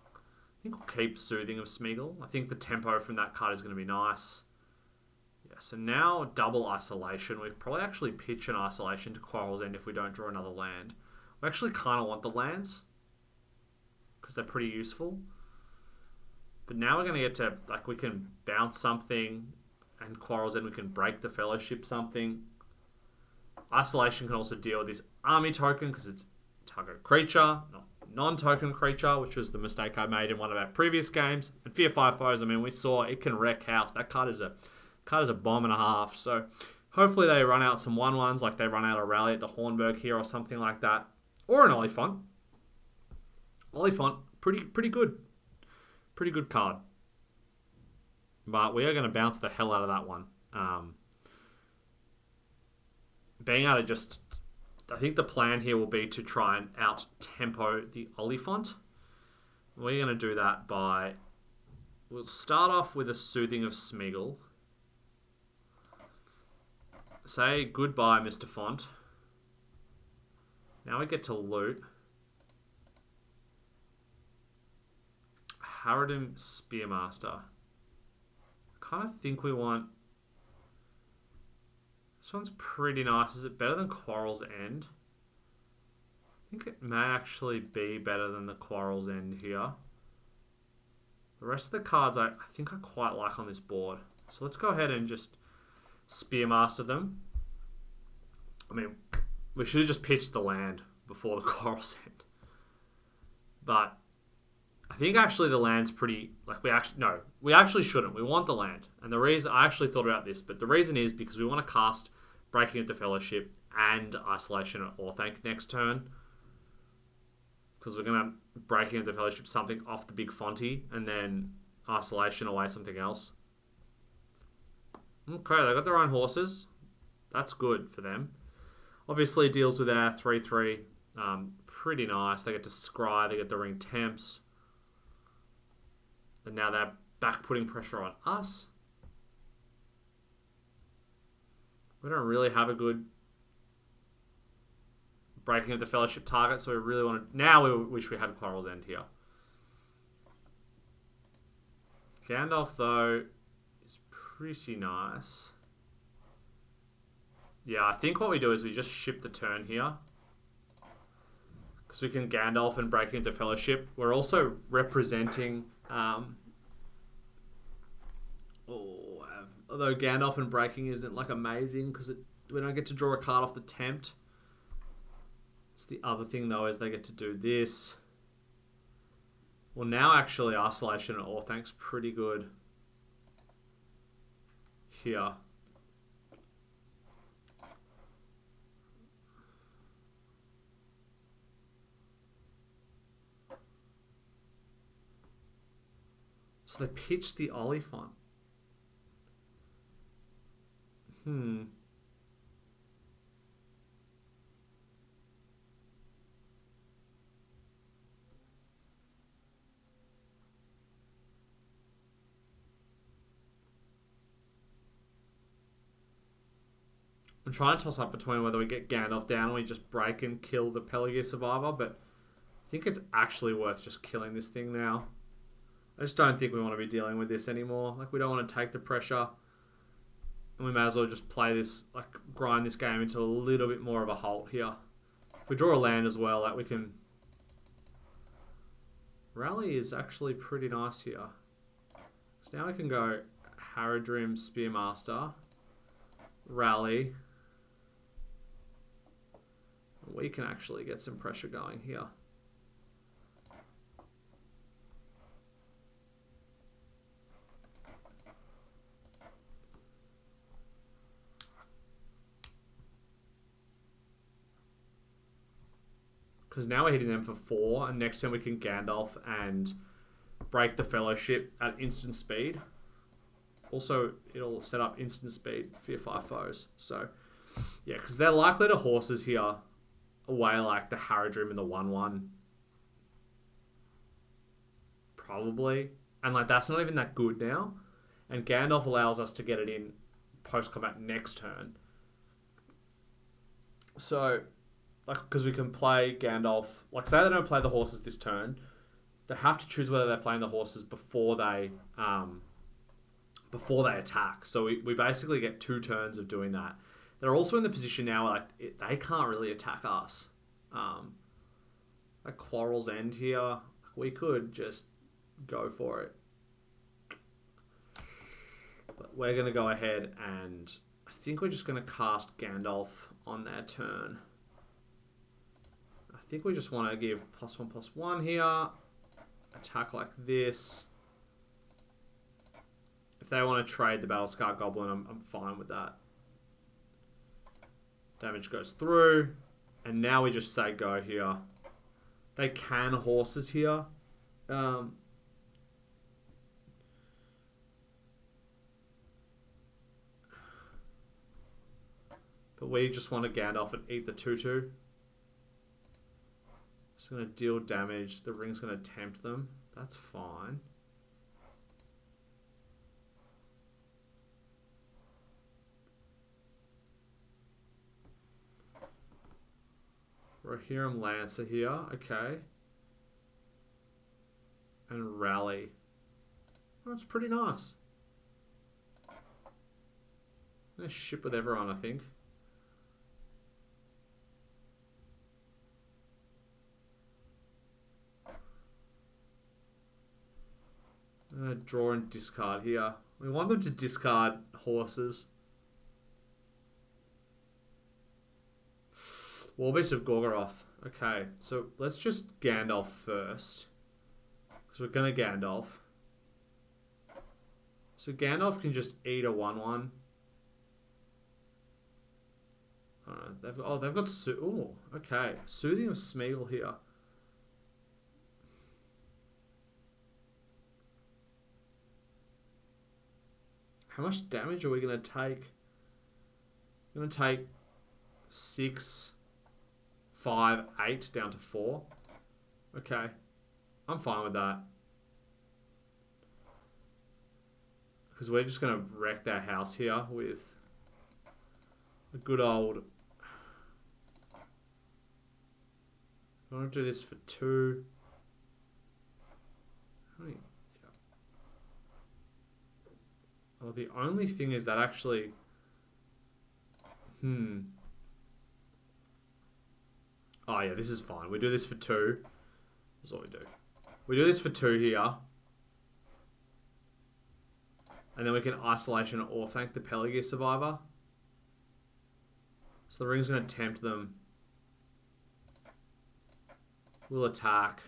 I think we'll keep Soothing of Smeagol. I think the tempo from that card is going to be nice. Yeah, so now double Isolation. We probably actually pitch an Isolation to Quarrel's End if we don't draw another land. We actually kind of want the lands because they're pretty useful. But now we're going to get to, like, we can bounce something and Quarrel's End we can break the Fellowship something. Isolation can also deal with this army token because it's target creature, not non-token creature, which was the mistake I made in one of our previous games. And Fear 5 foes, I mean, we saw it can wreck house. That card is a bomb and a half. So hopefully they run out some 1/1s, like they run out a Rally at the Hornburg here or something like that. Or an Oliphant. Oliphant, pretty good. Pretty good card. But we are going to bounce the hell out of that one. Being able to just... I think the plan here will be to try and out-tempo the Oliphant. We're going to do that by... We'll start off with a Soothing of Smeagol. Say goodbye, Mr. Font. Now we get to loot. Harridan Spearmaster. I kind of think we want... This one's pretty nice. Is it better than Quarrel's End? I think it may actually be better than the Quarrel's End here. The rest of the cards I think I quite like on this board. So let's go ahead and just Spearmaster them. I mean, we should have just pitched the land before the Quarrel's End. But I think actually the land's pretty... we actually shouldn't. We want the land. And the reason... I actually thought about this, but the reason is because we want to cast Breaking of the Fellowship and Isolation at Orthanc next turn. Because we're going to Breaking of the Fellowship something off the big Fonty and then Isolation away something else. Okay, they got their own horses. That's good for them. Obviously, it deals with our 3/3. Pretty nice. They get to scry. They get the Ring Temps. And now they're back putting pressure on us. We don't really have a good Breaking of the Fellowship target, so we really want to... Now we wish we had Quarrel's End here. Gandalf, though, is pretty nice. Yeah, I think what we do is we just ship the turn here. Because we can Gandalf and Breaking of the Fellowship. We're also representing... although Gandalf and Breaking isn't like amazing because we don't get to draw a card off the Tempt. It's the other thing though is they get to do this. Well, now actually Isolation and Orthanc's pretty good here. So they pitched the Oliphant. I'm trying to toss up between whether we get Gandalf down or we just break and kill the Pelagia Survivor, but I think it's actually worth just killing this thing now. I just don't think we want to be dealing with this anymore. Like, we don't want to take the pressure. And we may as well just play this, like, grind this game into a little bit more of a halt here. If we draw a land as well, like, we can... Rally is actually pretty nice here. So now we can go Haradrim, Spearmaster, Rally. We can actually get some pressure going here. Because now we're hitting them for 4, and next turn we can Gandalf and break the Fellowship at instant speed. Also, it'll set up instant speed, Fear 5 foes. So, yeah, because they're likely to horses here away like the Haradrim and the 1/1. Probably. And like that's not even that good now. And Gandalf allows us to get it in post-combat next turn. So, like, because we can play Gandalf... Like, say they don't play the horses this turn, they have to choose whether they're playing the horses before they attack. So we basically get 2 turns of doing that. They're also in the position now where like they can't really attack us. Like Quarrel's End here, we could just go for it. But we're going to go ahead and I think we're just going to cast Gandalf on their turn. I think we just want to give +1/+1 here. Attack like this. If they want to trade the Battlescar Goblin, I'm fine with that. Damage goes through. And now we just say go here. They can horses here. But we just want to Gandalf and eat the 2/2. Just going to deal damage. The ring's going to tempt them. That's fine. Rohirrim Lancer here. Okay. And Rally. That's pretty nice. I'm going to ship with everyone, I think. I'm going to draw and discard here. We want them to discard horses. Warbeast of Gorgoroth. Okay, so let's just Gandalf first. Because we're going to Gandalf. So Gandalf can just eat a 1/1. They've got... Oh, okay. Soothing of Smeagol here. How much damage are we going to take? We're going to take 6, 5, 8 down to 4. Okay. I'm fine with that. Because we're just going to wreck their house here with a good old... I want to do this for 2. How many... Well, the only thing is that actually... Oh, yeah, this is fine. We do this for 2. That's what we do. We do this for 2 here. And then we can Isolation or thank the Pelargir Survivor. So the ring's going to tempt them. We'll attack.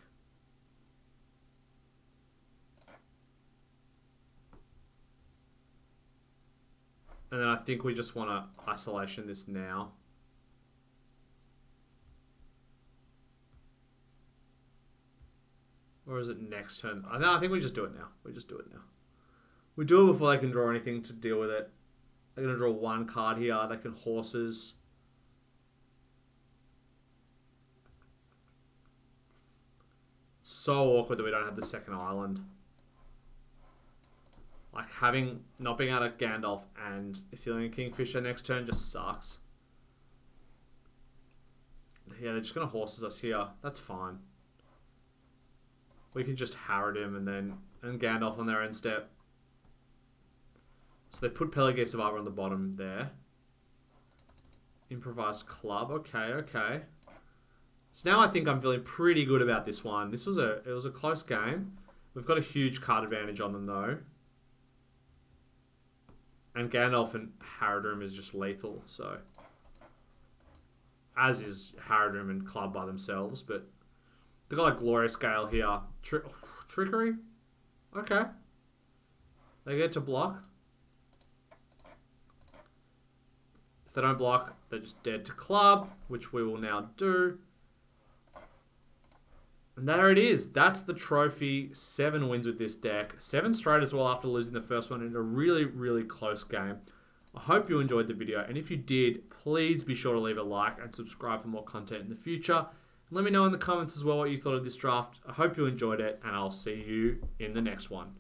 And then I think we just want to Isolation this now. Or is it next turn? I think we just do it now. We just do it now. We do it before they can draw anything to deal with it. They're going to draw 1 card here. They can horses. So awkward that we don't have the second island. Like not being able to Gandalf and Athelian Kingfisher next turn just sucks. Yeah, they're just going to horses us here. That's fine. We can just Haradrim and Gandalf on their end step. So they put Pelargir Survivor on the bottom there. Improvised Club. Okay. So now I think I'm feeling pretty good about this one. It was a close game. We've got a huge card advantage on them though. And Gandalf and Haradrim is just lethal, so... As is Haradrim and Club by themselves, but... They've got like Glorious Gale here. Trickery? Okay. They get to block. If they don't block, they're just dead to Club, which we will now do. And there it is. That's the trophy. 7 wins with this deck. 7 straight as well after losing the first one in a really, really close game. I hope you enjoyed the video. And if you did, please be sure to leave a like and subscribe for more content in the future. And let me know in the comments as well what you thought of this draft. I hope you enjoyed it, and I'll see you in the next one.